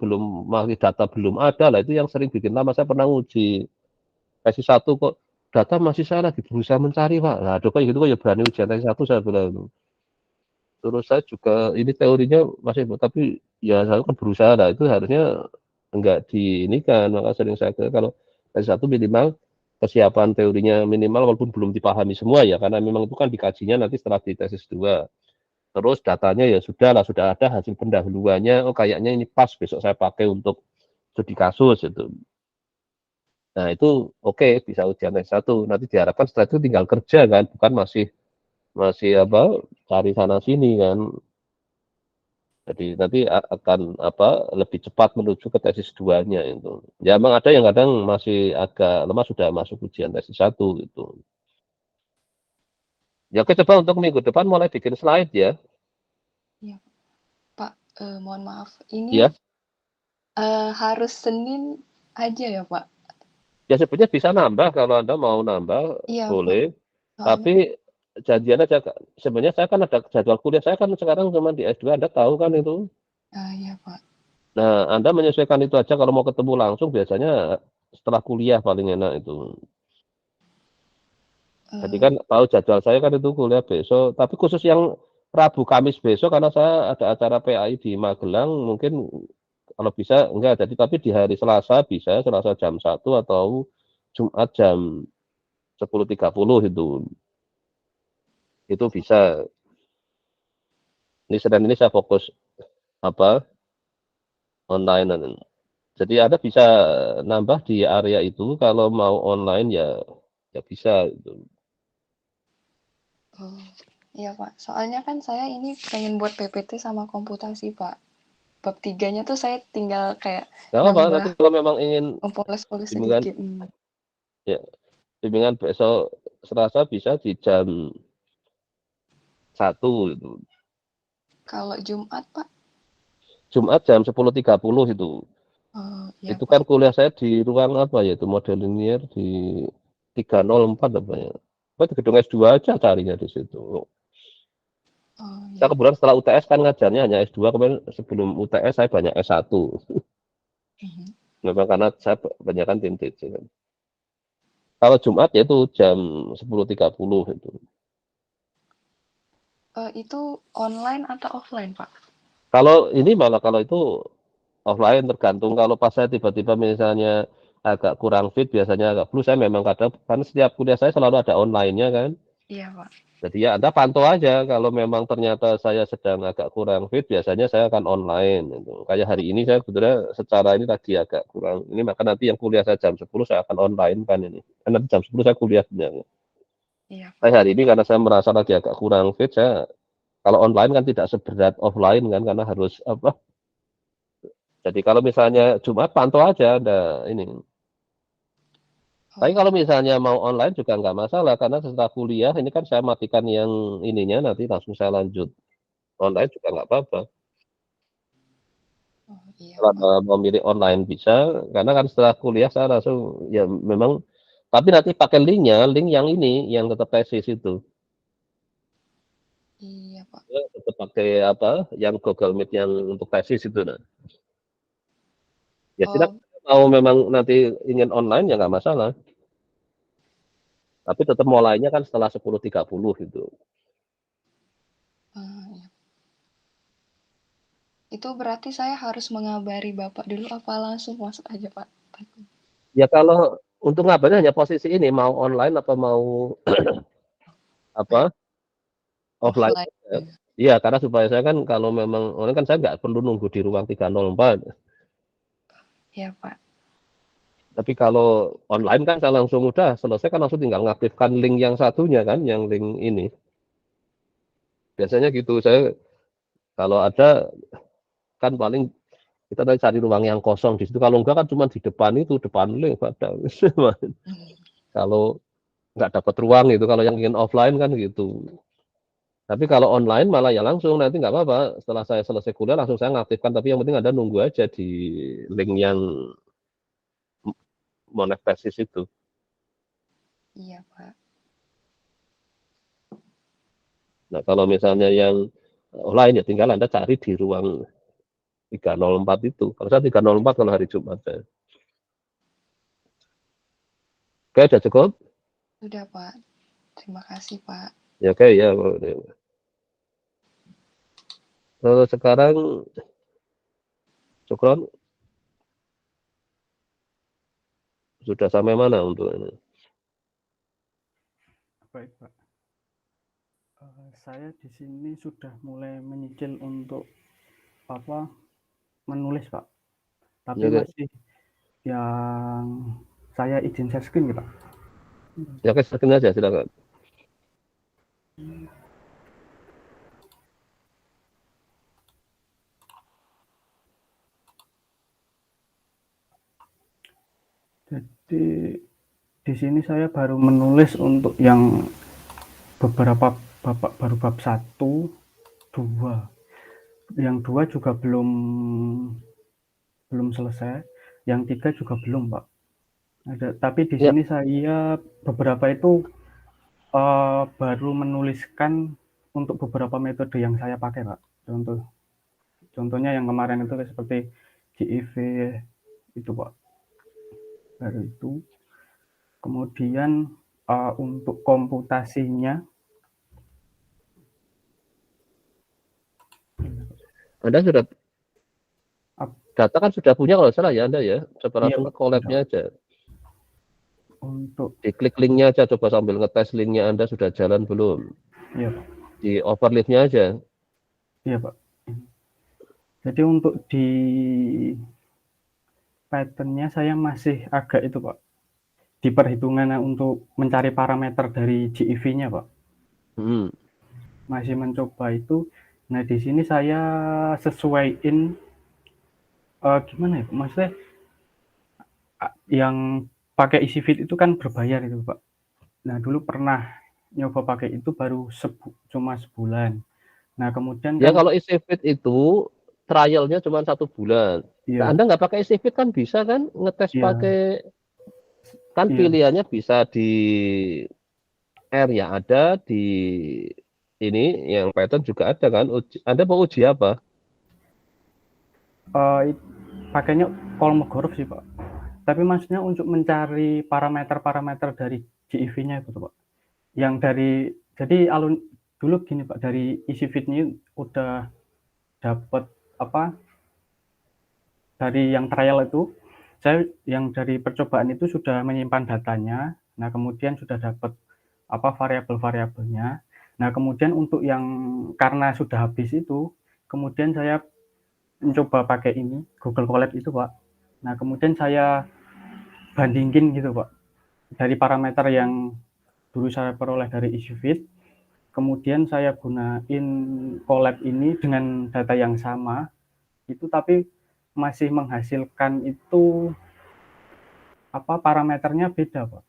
masih data belum ada lah, itu yang sering bikin lama. Saya pernah uji tesis 1 kok data masih salah, berusaha mencari Pak. Nah, aduh kayak gitu kok ya berani ujian tesis 1 saya bilang. Terus saya juga ini teorinya masih, tapi ya saya kan berusaha lah, itu harusnya enggak kan, maka sering saya kira kalau tesis 1 minimal kesiapan teorinya minimal walaupun belum dipahami semua ya, karena memang itu kan dikajinya nanti setelah di tesis 2. Terus datanya ya sudah lah, sudah ada hasil pendahuluannya, oh kayaknya ini pas besok saya pakai untuk studi kasus itu. Nah itu oke, bisa ujian tesis 1. Nanti diharapkan setelah itu tinggal kerja kan, bukan masih masih apa cari sana sini kan. Jadi nanti akan lebih cepat menuju ke tesis 2-nya itu. Ya memang ada yang kadang masih agak lemah sudah masuk ujian tesis 1 gitu. Ya oke, coba untuk minggu depan mulai bikin slide ya. Iya, Pak. Mohon maaf, ini Ya, harus Senin aja ya, Pak? ya sebenarnya bisa nambah kalau Anda mau nambah Iya, Pak. boleh. Soalnya Tapi janjian aja Kak. Sebenarnya saya kan ada jadwal kuliah saya kan sekarang cuma di S2 Anda tahu kan itu. iya, Pak. Nah, Anda menyesuaikan itu aja kalau mau ketemu langsung biasanya setelah kuliah paling enak itu. Jadi Eee, kan tahu jadwal saya kan itu kuliah besok, tapi khusus yang Rabu Kamis besok karena saya ada acara PAI di Magelang, mungkin kalau bisa enggak jadi, tapi di hari Selasa bisa, Selasa jam 1 atau Jumat jam 10.30 itu. Itu bisa. Ini Senin ini saya fokus apa online. Jadi Anda bisa nambah di area itu kalau mau online ya bisa gitu. oh, iya, Pak. Soalnya kan saya ini pengen buat PPT sama komputasi, Pak. Bab 3-nya tuh saya tinggal kayak Nggak apa-apa, nambah, nanti kalau memang ingin mempoles-poles bimbingan sedikit. ya bimbingan besok Selasa bisa di jam 1 itu. Kalau Jumat, Pak? Jumat jam 10.30 itu. Oh, iya, Itu kan Pak. kuliah saya di ruang apa ya itu model linear di 304 apa ya. Apa di gedung S2 aja carinya di situ. Oh, Saya iya, Pak. kebetulan setelah UTS kan ngajarnya hanya S2, kemudian sebelum UTS saya banyak S1. Mhm. Memang karena saya kebanyakan tim TC kan. Kalau Jumat ya itu jam 10.30 itu. Itu online atau offline, Pak? Kalau ini malah kalau itu offline tergantung kalau pas saya tiba-tiba misalnya agak kurang fit biasanya agak flu saya memang kadang kan setiap kuliah saya selalu ada online-nya kan. Iya, Pak. Jadi ya Anda pantau aja kalau memang ternyata saya sedang agak kurang fit biasanya saya akan online gitu. Kayak hari ini saya sebetulnya secara ini lagi agak kurang ini maka nanti yang kuliah saya jam 10 saya akan online kan ini. Kan nanti jam 10 saya kuliah sebenarnya. Iya, Saya Pak. hari ini karena saya merasa lagi agak kurang fit saya kalau online kan tidak seberat offline kan karena harus apa. Jadi kalau misalnya Jumat pantau aja Anda ini. Tapi kalau Oh, misalnya mau online juga nggak masalah karena setelah kuliah ini kan saya matikan yang ininya nanti langsung saya lanjut online juga nggak apa-apa. oh, iya, Kalau Pak. mau milih online bisa karena kan setelah kuliah saya langsung ya memang tapi nanti pakai linknya link yang ini yang tetap tesis itu Iya, Pak. ya, tetap pakai apa yang Google Meet yang untuk tesis itu nah ya tidak Oh, mau memang nanti ingin online ya nggak masalah tapi tetap mulainya kan setelah 10.30 gitu. iya. Itu berarti saya harus mengabari Bapak dulu apa langsung masuk aja, Pak? Ya kalau untuk ngabarin hanya posisi ini, mau online atau mau apa, offline Offline. aja. Iya, karena supaya saya kan kalau memang online kan saya nggak perlu nunggu di ruang 304. Iya, Pak. Tapi kalau online kan saya langsung udah selesai kan langsung tinggal ngaktifkan link yang satunya kan, yang link ini. Biasanya gitu, saya kalau ada kan paling kita tadi cari ruang yang kosong di situ, kalau enggak kan cuma di depan itu, depan link pada. Kalau nggak dapat ruang itu, kalau yang ingin offline kan gitu. Tapi kalau online malah ya langsung nanti nggak apa-apa, setelah saya selesai kuliah langsung saya ngaktifkan, tapi yang penting Anda nunggu aja di link yang monetesis itu. Iya, Pak. Nah, kalau misalnya yang online ya tinggal Anda cari di ruang 304 itu. Kalau saya 304 kalau hari Jumat saya. Oke, udah cukup? Sudah, Pak. Terima kasih, Pak. Ya oke ya. Lalu sekarang Cukron sudah sampai mana untuk ini? Baik, Pak. Saya di sini sudah mulai menyicil untuk menulis, Pak. Tapi Ya, oke. masih yang saya izin share screen, Pak. Ya oke, screen aja silakan. Jadi di sini saya baru menulis untuk yang beberapa baru bab 1, 2. Yang 2 juga belum selesai. Yang 3 juga belum, Pak. Tapi di Ya. sini saya beberapa itu baru menuliskan untuk beberapa metode yang saya pakai, Pak. Contohnya yang kemarin itu seperti GIV itu, Pak. Baru itu. Kemudian untuk komputasinya Anda sudah data kan sudah punya kalau salah ya Anda ya. Coba langsung ke collab-nya aja. Untuk Diklik linknya aja, coba sambil ngetes linknya Anda sudah jalan belum. Iya, Pak. Di overleaf-nya aja. Iya, Pak. Jadi untuk di pattern-nya saya masih agak itu, Pak. Di perhitungan untuk mencari parameter dari GIV-nya, Pak. Masih mencoba itu. Nah, di sini saya sesuaiin gimana ya, Pak? Maksudnya yang pakai EasyFit itu kan berbayar itu, Pak. Nah, dulu pernah nyoba pakai itu baru cuma sebulan. Nah, kemudian Ya kan kalau EasyFit itu trialnya cuma 1 bulan. iya, Nah, Anda nggak pakai EasyFit kan bisa kan ngetes iya, pakai kan iya. pilihannya bisa di R ya ada, di ini yang Python juga ada kan. Anda mau uji apa? Pakainya Kolmogorov sih, Pak. Tapi maksudnya untuk mencari parameter-parameter dari GIV-nya itu, Pak. Yang jadi dulu gini, Pak, dari EasyFit-nya udah dapat dari yang trial itu, saya yang dari percobaan itu sudah menyimpan datanya. Nah, kemudian sudah dapat variabel-variabelnya. Nah, kemudian untuk yang karena sudah habis itu, kemudian saya mencoba pakai ini Google Colab itu, Pak. Nah, kemudian saya bandingin gitu, Pak, dari parameter yang dulu saya peroleh dari EasyFit, kemudian saya gunain Colab ini dengan data yang sama, itu tapi masih menghasilkan itu parameternya beda, Pak.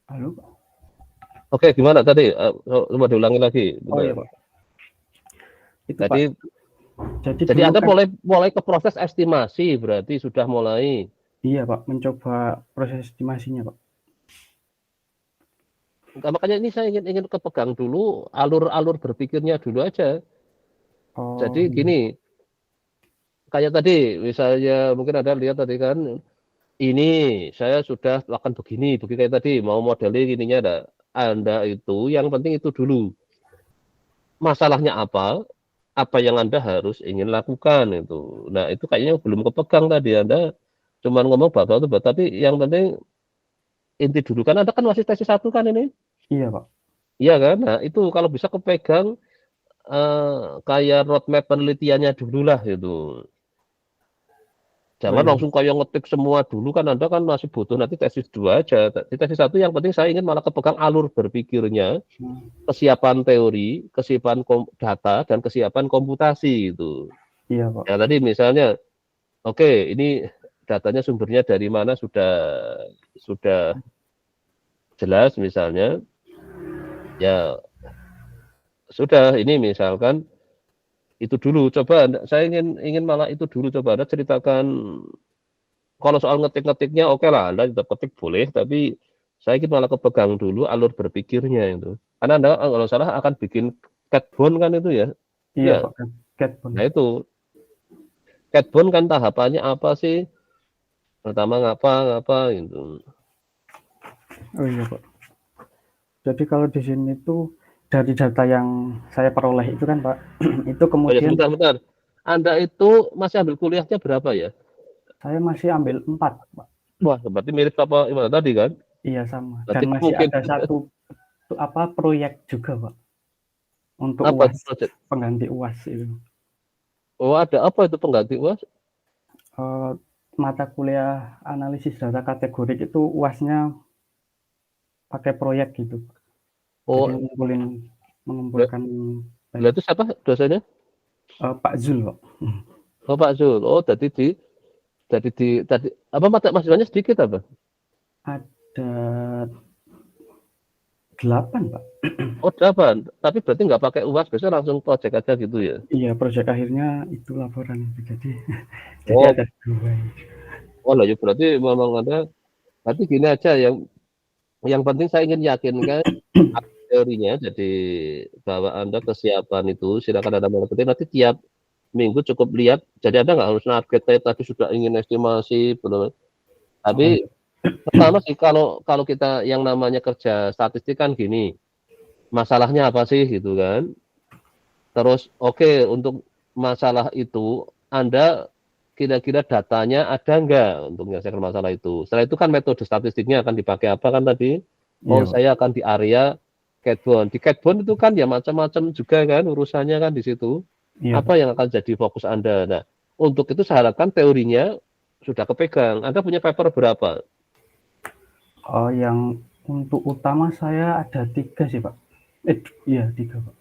Halo, Pak. Oke, gimana tadi? Coba diulangi lagi. Oh iya, Pak. Itu, Jadi, Pak. Jadi Anda mulai ke proses estimasi berarti sudah mulai. Iya, Pak, mencoba proses estimasinya, Pak. makanya ini saya ingin kepegang dulu alur berpikirnya dulu aja. Oh, Jadi gini, kayak tadi misalnya mungkin ada lihat tadi kan, ini saya sudah lakukan begini kayak tadi mau modeling ininya ada. Anda itu yang penting itu dulu. Masalahnya apa yang Anda harus ingin lakukan itu. Nah, itu kayaknya belum kepegang tadi Anda cuman ngomong bapak itu, tapi yang penting inti dulu kan Anda kan masih tesis 1 kan ini? iya Pak. Iya kan? Nah, itu kalau bisa kepegang kayak roadmap penelitiannya dulu lah itu. Oh Jangan iya. langsung kayak ngetik semua dulu kan Anda kan masih butuh nanti tesis 2 aja. Di tesis 1 yang penting saya ingin malah kepegang alur berpikirnya, Hmm, kesiapan teori, kesiapan data, dan kesiapan komputasi gitu. iya Pak. Ya tadi misalnya, oke, ini datanya sumbernya dari mana sudah jelas misalnya. Ya sudah, ini misalkan itu dulu. Coba saya ingin malah itu dulu, coba Anda ceritakan. Kalau soal ngetik-ngetiknya oke lah, Anda tetap ketik boleh, tapi saya ingin malah kepegang dulu alur berpikirnya itu. Karena Anda kalau salah akan bikin catbone kan itu ya. Iya Ya, Pak. Catbone. nah itu. Catbone kan tahapannya apa sih? Pertama ngapa gitu. Oh iya Pak. Jadi kalau di sini tuh dari data yang saya peroleh itu kan Pak, itu Oh ya, kemudian sebentar. Anda itu masih ambil kuliahnya berapa ya? saya masih ambil 4 Pak. Wah, berarti mirip apa gimana tadi kan? Iya sama. Berarti Dan masih mungkin ada satu proyek juga Pak untuk apa UAS, itu project? pengganti UAS itu. Oh, ada apa itu pengganti UAS? Eh, mata kuliah analisis data kategorik itu UAS-nya pakai proyek gitu. Jadi Oh, mengumpulkan itu siapa dosennya? Pak Zul Pak. Oh, Pak Zul. Oh, tadi apa mahasiswanya sedikit apa? Ada 8 Pak. Oh, 8. Tapi berarti nggak pakai UAS, biasanya langsung project aja gitu ya? Iya, proyek akhirnya itu laporan itu. Jadi Oh, ada 2. oh lah ya berarti memang ada. Berarti gini aja, yang penting saya ingin yakinkan teorinya, jadi bahwa Anda kesiapan itu silakan Anda mengikuti, nanti tiap minggu cukup lihat, jadi Anda nggak harus target kayak tadi sudah ingin estimasi belum. Oh iya. Tapi pertama sih kalau kita yang namanya kerja statistik kan gini, masalahnya apa sih gitu kan. Terus oke, untuk masalah itu Anda kira-kira datanya ada nggak untuk menyelesaikan masalah itu. Setelah itu kan metode statistiknya akan dipakai apa kan tadi? Oh, Iya, Pak. saya akan di area catbone. Di catbone itu kan ya macam-macam juga kan urusannya kan di situ. Iya, Pak. Apa yang akan jadi fokus Anda? Nah, untuk itu saya harapkan teorinya sudah kepegang. Anda punya paper berapa? Oh, yang untuk utama saya ada 3 sih, Pak. Iya 3, Pak.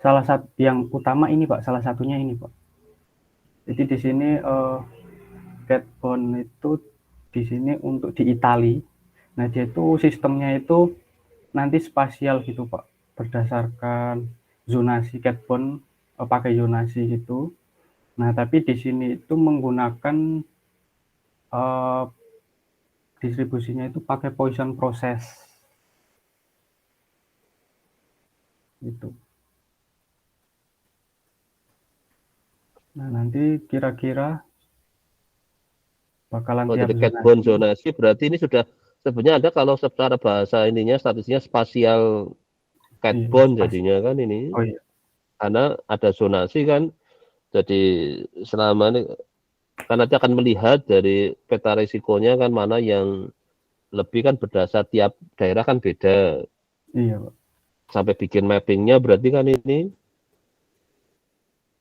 Salah satu yang utama ini, Pak. Salah satunya ini, Pak. Jadi di sini catbone itu di sini untuk di Itali. Nah, dia itu sistemnya itu nanti spasial gitu, Pak. Berdasarkan zonasi catbone, pakai zonasi gitu. Nah, tapi di sini itu menggunakan distribusinya itu pakai Poisson process gitu. Nah, nanti kira-kira bakalan Oh, tiap jadi catbone zonasi. zonasi berarti ini sudah sebenarnya ada kalau secara bahasa ininya statusnya spasial Iya, catbone spasi. jadinya kan ini. Oh iya, Karena ada zonasi kan, jadi selama ini kan nanti akan melihat dari peta risikonya kan mana yang lebih kan berdasar tiap daerah kan beda. iya, Pak. Sampai bikin mappingnya berarti kan ini.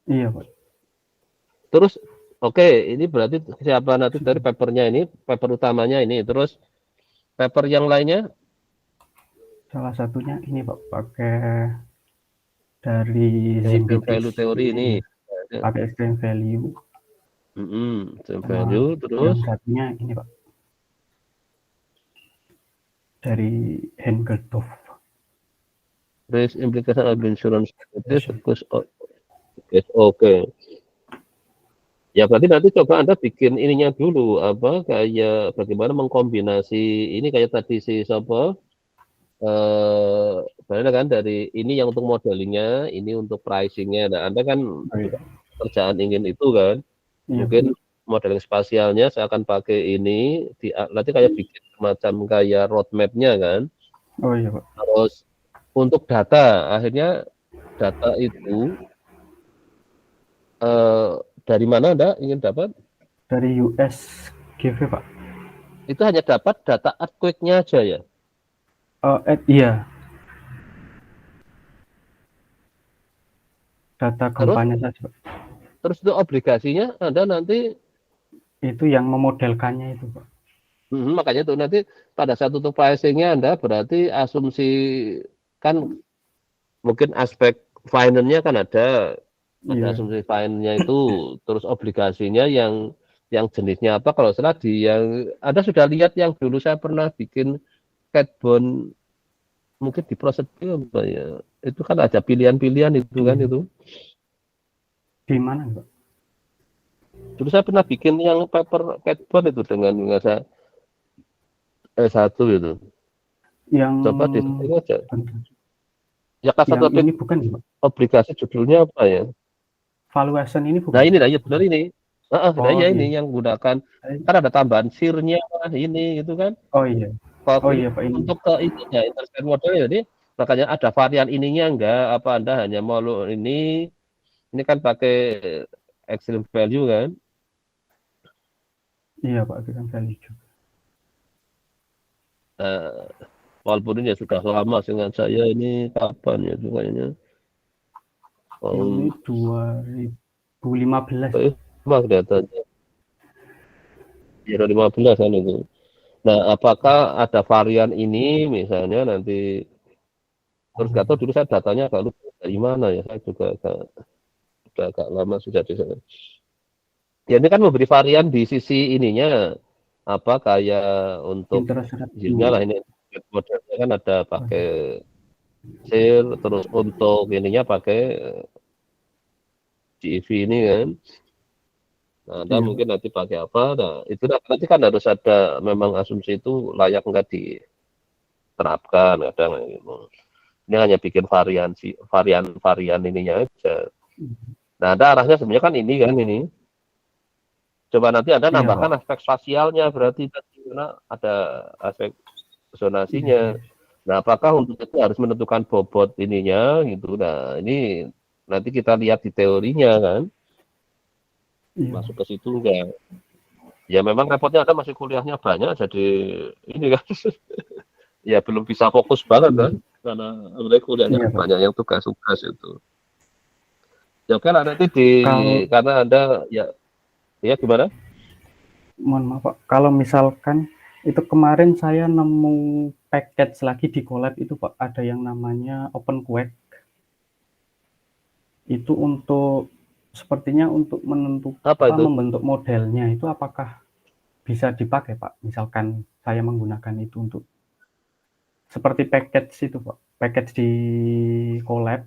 Iya, Pak. Terus oke, ini berarti siapa nanti dari papernya ini, paper utamanya ini. Terus paper yang lainnya, Salah satunya ini, Pak, pakai dari extreme Zimbabwe. value teori ini. Pakai extreme value. Extreme Sama value yang terus satunya ini, Pak, dari Hengeldorf. risk implication of insurance. Yes. Oke. Ya berarti nanti coba Anda bikin ininya dulu apa kayak bagaimana mengkombinasi ini kayak tadi si siapa Bagaimana kan dari ini yang untuk modelingnya, ini untuk pricingnya. Nah, Anda kan Oh, iya. kerjaan ingin itu kan, Iya, mungkin modeling spasialnya saya akan pakai ini, nanti kayak bikin semacam kayak roadmap-nya kan. oh iya Pak. Terus untuk data, akhirnya data itu dari mana Anda ingin dapat? Dari USGV Pak. Itu hanya dapat data earthquake-nya aja ya. Iya, data Terus gempanya saja Pak. terus itu obligasinya Anda nanti Itu yang memodelkannya itu Pak. makanya tuh nanti pada saat untuk pricing-nya Anda berarti asumsi kan mungkin aspek finance-nya kan ada Iya, asumsi finance-nya itu, terus obligasinya yang jenisnya apa, kalau salah di yang Anda sudah lihat yang dulu saya pernah bikin cat bond mungkin di prosedur apa ya, itu kan ada pilihan-pilihan itu kan iya. itu. Di mana Pak? Dulu saya pernah bikin yang paper cat bond itu dengan bahasa S1 itu. Yang Coba di setting aja. Ya yang kasat ini bukan ya, Pak? obligasi judulnya apa ya? Valuation ini Nah bukan? ini lah ya benar ini. Nah Oh ya iya. ini yang gunakan kan ada tambahan sirnya ini gitu kan. Oh iya. Kalau Oh ini iya Pak ini. untuk ke ininya interest rate model jadi makanya ada varian ininya enggak apa Anda hanya mau ini kan pakai extreme value kan. Iya Pak, itu kan value juga. Nah, walaupun ini ya sudah lama dengan saya ini kapan ya itu kayaknya. Ini 2015. Emang datanya ya 2015 kan itu. Nah, apakah ada varian ini misalnya nanti terus nggak tahu dulu saya datanya agak lupa dari mana ya, saya juga agak lama sudah di sana. Ya ini kan memberi varian di sisi ininya apa kayak untuk Interest rate. yieldnya lah ini modelnya kan ada pakai SIR terus untuk ininya pakai GEV ini kan. Nah, Anda Iya. mungkin nanti pakai apa? Nah, itu nanti kan harus ada memang asumsi itu layak nggak diterapkan kadang gitu. Ini hanya bikin varian ininya aja. Nah, ada arahnya sebenarnya kan ini kan ini. Coba nanti Anda Iya, nambahkan Pak. aspek spasialnya berarti karena ada aspek zonasinya. Nah, apakah untuk itu harus menentukan bobot ininya gitu. Nah, ini nanti kita lihat di teorinya kan. Iya. Masuk ke situ enggak. Ya memang repotnya Anda masih kuliahnya banyak jadi ini kan. Ya belum bisa fokus banget kan karena kuliahnya Iya, Pak. banyak yang tugas-tugas itu. Ya oke lah nanti karena Anda ya gimana? Mohon maaf Pak, kalau misalkan itu kemarin saya nemu package lagi di Colab itu Pak, ada yang namanya OpenQuake. Itu untuk sepertinya untuk membentuk modelnya itu apakah bisa dipakai Pak? Misalkan saya menggunakan itu untuk seperti package itu Pak, package di Colab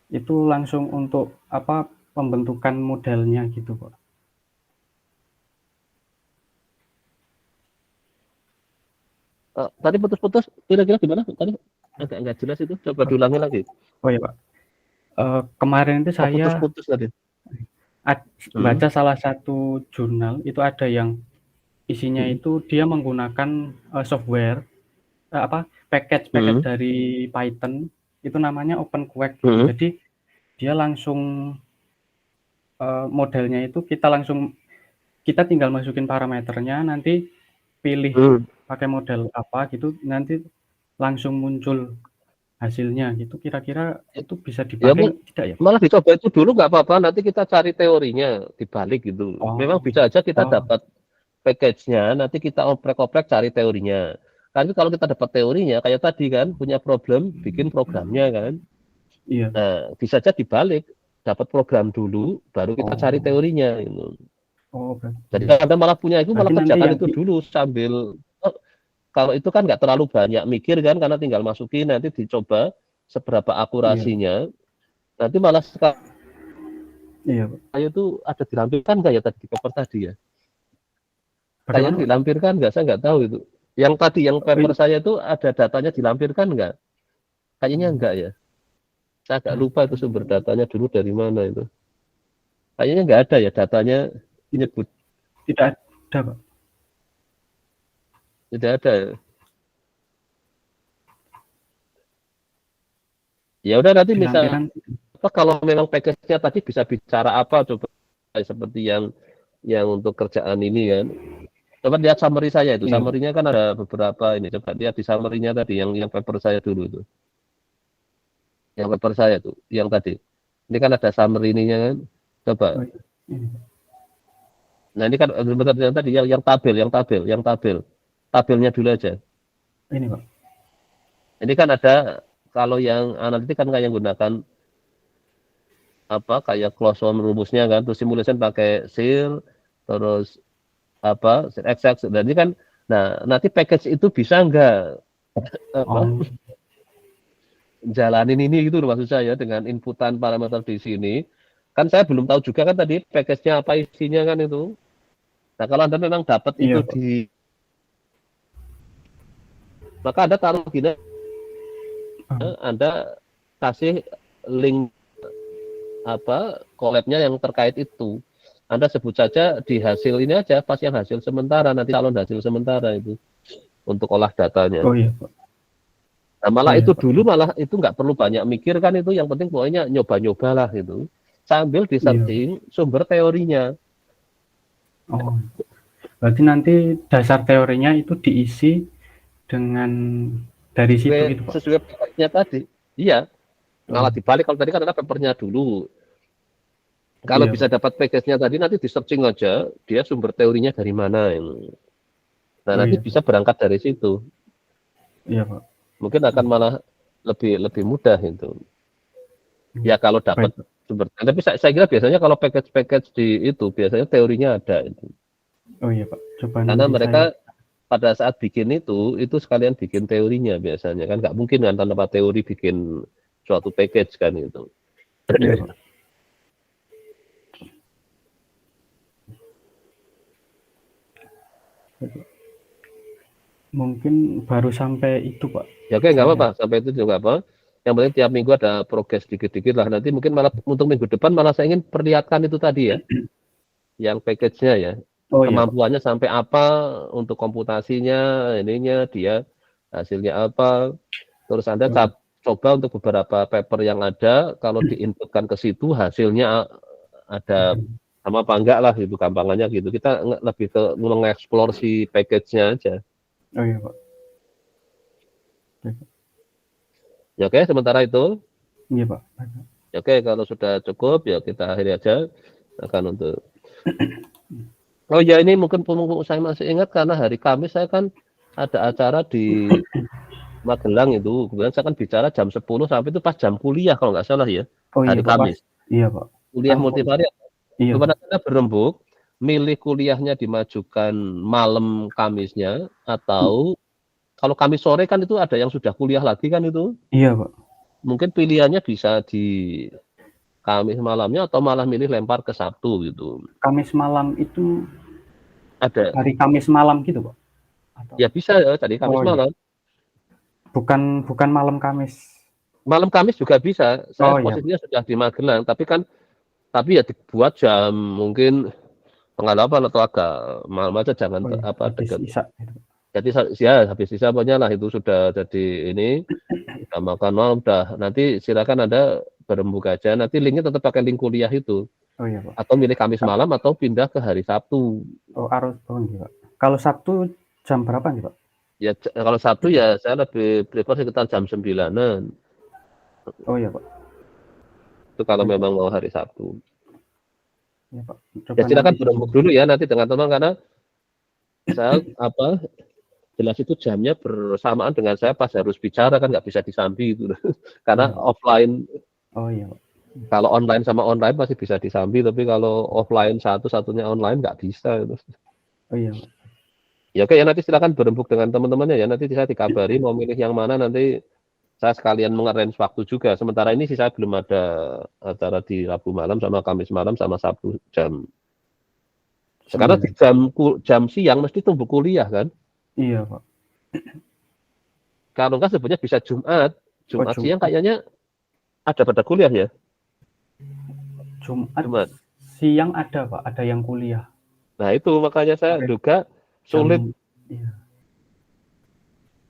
itu langsung untuk pembentukan modelnya gitu Pak. Tadi putus-putus kira-kira gimana? Tadi agak nggak jelas itu. Coba diulangi lagi. Oh ya Pak. Kemarin itu saya putus-putus tadi. Baca salah satu jurnal itu ada yang isinya itu dia menggunakan software package dari Python itu namanya OpenQuake gitu. Jadi dia langsung modelnya itu kita tinggal masukin parameternya, nanti pilih pakai model apa gitu, nanti langsung muncul hasilnya gitu. Kira-kira itu bisa dipakai tidak ya? Malah dicoba itu dulu nggak apa-apa, nanti kita cari teorinya dibalik gitu. Memang bisa aja kita dapat package-nya, nanti kita oprek-oprek cari teorinya. Tapi kalau kita dapat teorinya kayak tadi kan punya problem bikin programnya kan. Iya. Nah, bisa aja dibalik, dapat program dulu baru kita cari teorinya gitu. Jadi Anda malah punya itu malah kerjakan itu dulu sambil kalau itu kan nggak terlalu banyak mikir kan karena tinggal masukin nanti dicoba seberapa akurasinya. Nanti malah sekarang itu ada dilampirkan nggak ya tadi di cover tadi ya? Kayak dilampirkan nggak, saya nggak tahu itu. Yang tadi yang paper saya itu ada datanya dilampirkan nggak? Kayaknya enggak ya. Saya agak lupa itu sumber datanya dulu dari mana itu. Kayaknya nggak ada ya datanya nyebut. Tidak ada, Pak. Tidak ada. Ya udah nanti misal Dilampirkan apa kalau memang package-nya tadi bisa bicara apa coba seperti yang untuk kerjaan ini kan. Coba lihat summary saya itu. Iya. Summary-nya kan ada beberapa ini. Coba lihat di summary-nya tadi yang paper saya dulu itu. Yang paper saya tuh, yang tadi. Ini kan ada summary ininya kan. Coba. Oh, ini. Nah, ini kan sebentar yang tadi yang tabel. Tabelnya dulu aja. Ini, Pak. Ini kan ada kalau yang analitik kan kayak gunakan apa kayak closed form rumusnya kan, terus simulation pakai SEER, terus apa exact. Dan ini kan, nah nanti package itu bisa nggak apa Oh, jalanin ini gitu loh maksud saya dengan inputan parameter di sini. Kan saya belum tahu juga kan tadi package-nya apa isinya kan itu. Nah kalau Anda memang dapat itu iya, Pak. maka Anda taruh gini, Oh, Anda kasih link apa collab-nya yang terkait itu. Anda sebut saja di hasil ini aja, pas yang hasil sementara, nanti calon hasil sementara itu untuk olah datanya. oh iya, Pak. Nah, malah Oh, iya, itu Pak. dulu malah itu nggak perlu banyak mikir kan itu, yang penting pokoknya nyoba-nyoba lah itu. Sambil di searching sumber teorinya. Oh, berarti nanti dasar teorinya itu diisi dengan dari situ gitu, Pak. Sesuai papernya tadi. Iya, malah dibalik kalau tadi kan ada papernya dulu. Kalau Iya, bisa dapat package-nya tadi nanti di searching aja dia sumber teorinya dari mana. Nah, Oh, nanti iya. bisa berangkat dari situ. Iya, Pak. Mungkin akan malah lebih mudah itu. Ya kalau dapat Baik, Pak. sumber. Tapi saya kira biasanya kalau package di itu biasanya teorinya ada itu. Oh iya, Pak. Coba Karena nanti mereka saya. pada saat bikin itu sekalian bikin teorinya biasanya kan nggak mungkin kan tanpa teori bikin suatu package kan itu. Iya, Pak. Mungkin baru sampai itu, Pak. Ya oke, nggak apa-apa, sampai itu juga apa. Yang penting tiap minggu ada progres dikit-dikit lah. Nanti mungkin malah untuk minggu depan malah saya ingin perlihatkan itu tadi ya, yang package-nya ya. Oh iya, Pak. Kemampuannya sampai apa untuk komputasinya, ininya dia hasilnya apa. Terus Anda coba untuk beberapa paper yang ada, kalau diinputkan ke situ hasilnya ada sama apa enggak lah, itu gampangannya gitu. Kita lebih ke mengeksplor si package-nya aja. Oh iya, Pak. Ya oke, sementara itu. Iya, Pak. Ya, oke, kalau sudah cukup ya kita akhiri aja. Akan untuk oh ya, ini mungkin saya masih ingat karena hari Kamis saya kan ada acara di Magelang itu. Kemudian saya kan bicara jam 10 sampai itu pas jam kuliah kalau nggak salah ya. Oh iya, Hari Pak. Kamis. Iya, Pak. Kuliah multivariat. Iya. Kemudian Anda berembuk milih kuliahnya dimajukan malam Kamisnya atau kalau Kamis sore kan itu ada yang sudah kuliah lagi kan itu. Iya, Pak. Mungkin pilihannya bisa di Kamis malamnya atau malah milih lempar ke Sabtu gitu. Kamis malam itu Ada. hari Kamis malam gitu, Pak? Atau... Ya bisa ya, tadi Kamis malam. Bukan malam Kamis. Malam Kamis juga bisa. Saya posisinya sudah di Magelang, tapi ya dibuat jam mungkin 7:30 atau agak malam aja, jangan apa dekat. Jadi ya habis sisa pokoknya lah itu sudah jadi ini udah makan malam udah, nanti silakan Anda berembuk aja, nanti linknya tetap pakai link kuliah itu. Oh iya, Pak. Atau milih Kamis malam atau pindah ke hari Sabtu. Oh harus nih, Pak. Kalau Sabtu jam berapa nih, Pak? Ya kalau Sabtu ya saya lebih prefer sekitar jam 9-an. Oh iya, Pak. Itu kalau memang mau hari Sabtu. Ya, Pak. Ya silakan berembuk dulu ya nanti dengan teman, karena saya jelas itu jamnya bersamaan dengan saya pas harus bicara kan nggak bisa disambi itu karena offline. Oh iya, Pak. Kalau online sama online masih bisa disambi, tapi kalau offline satunya online nggak bisa itu. Oh iya, Pak. Ya oke ya, nanti silakan berembuk dengan teman-temannya ya, nanti saya dikabari mau milih yang mana, nanti saya sekalian mengarrange waktu juga. Sementara ini sih saya belum ada acara di Rabu malam sama Kamis malam sama Sabtu jam. Sekarang di jam siang mesti tumbuh kuliah kan? Iya, Pak. Kalau enggak sebenarnya bisa Jumat. Jumat siang Jumat. kayaknya ada pada kuliah ya. Jumat Jumat. siang ada Pak, ada yang kuliah. Nah itu makanya saya duga sulit. Iya.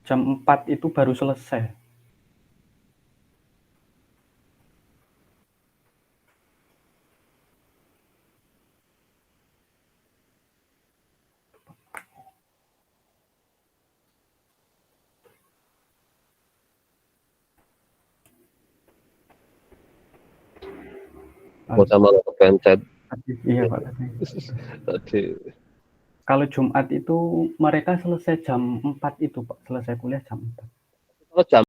Jam 4 itu baru selesai. Mau sama pencet. Iya Pak. Tadi. Kalau Jumat itu mereka selesai jam 4 itu Pak, selesai kuliah jam 4. Kalau jam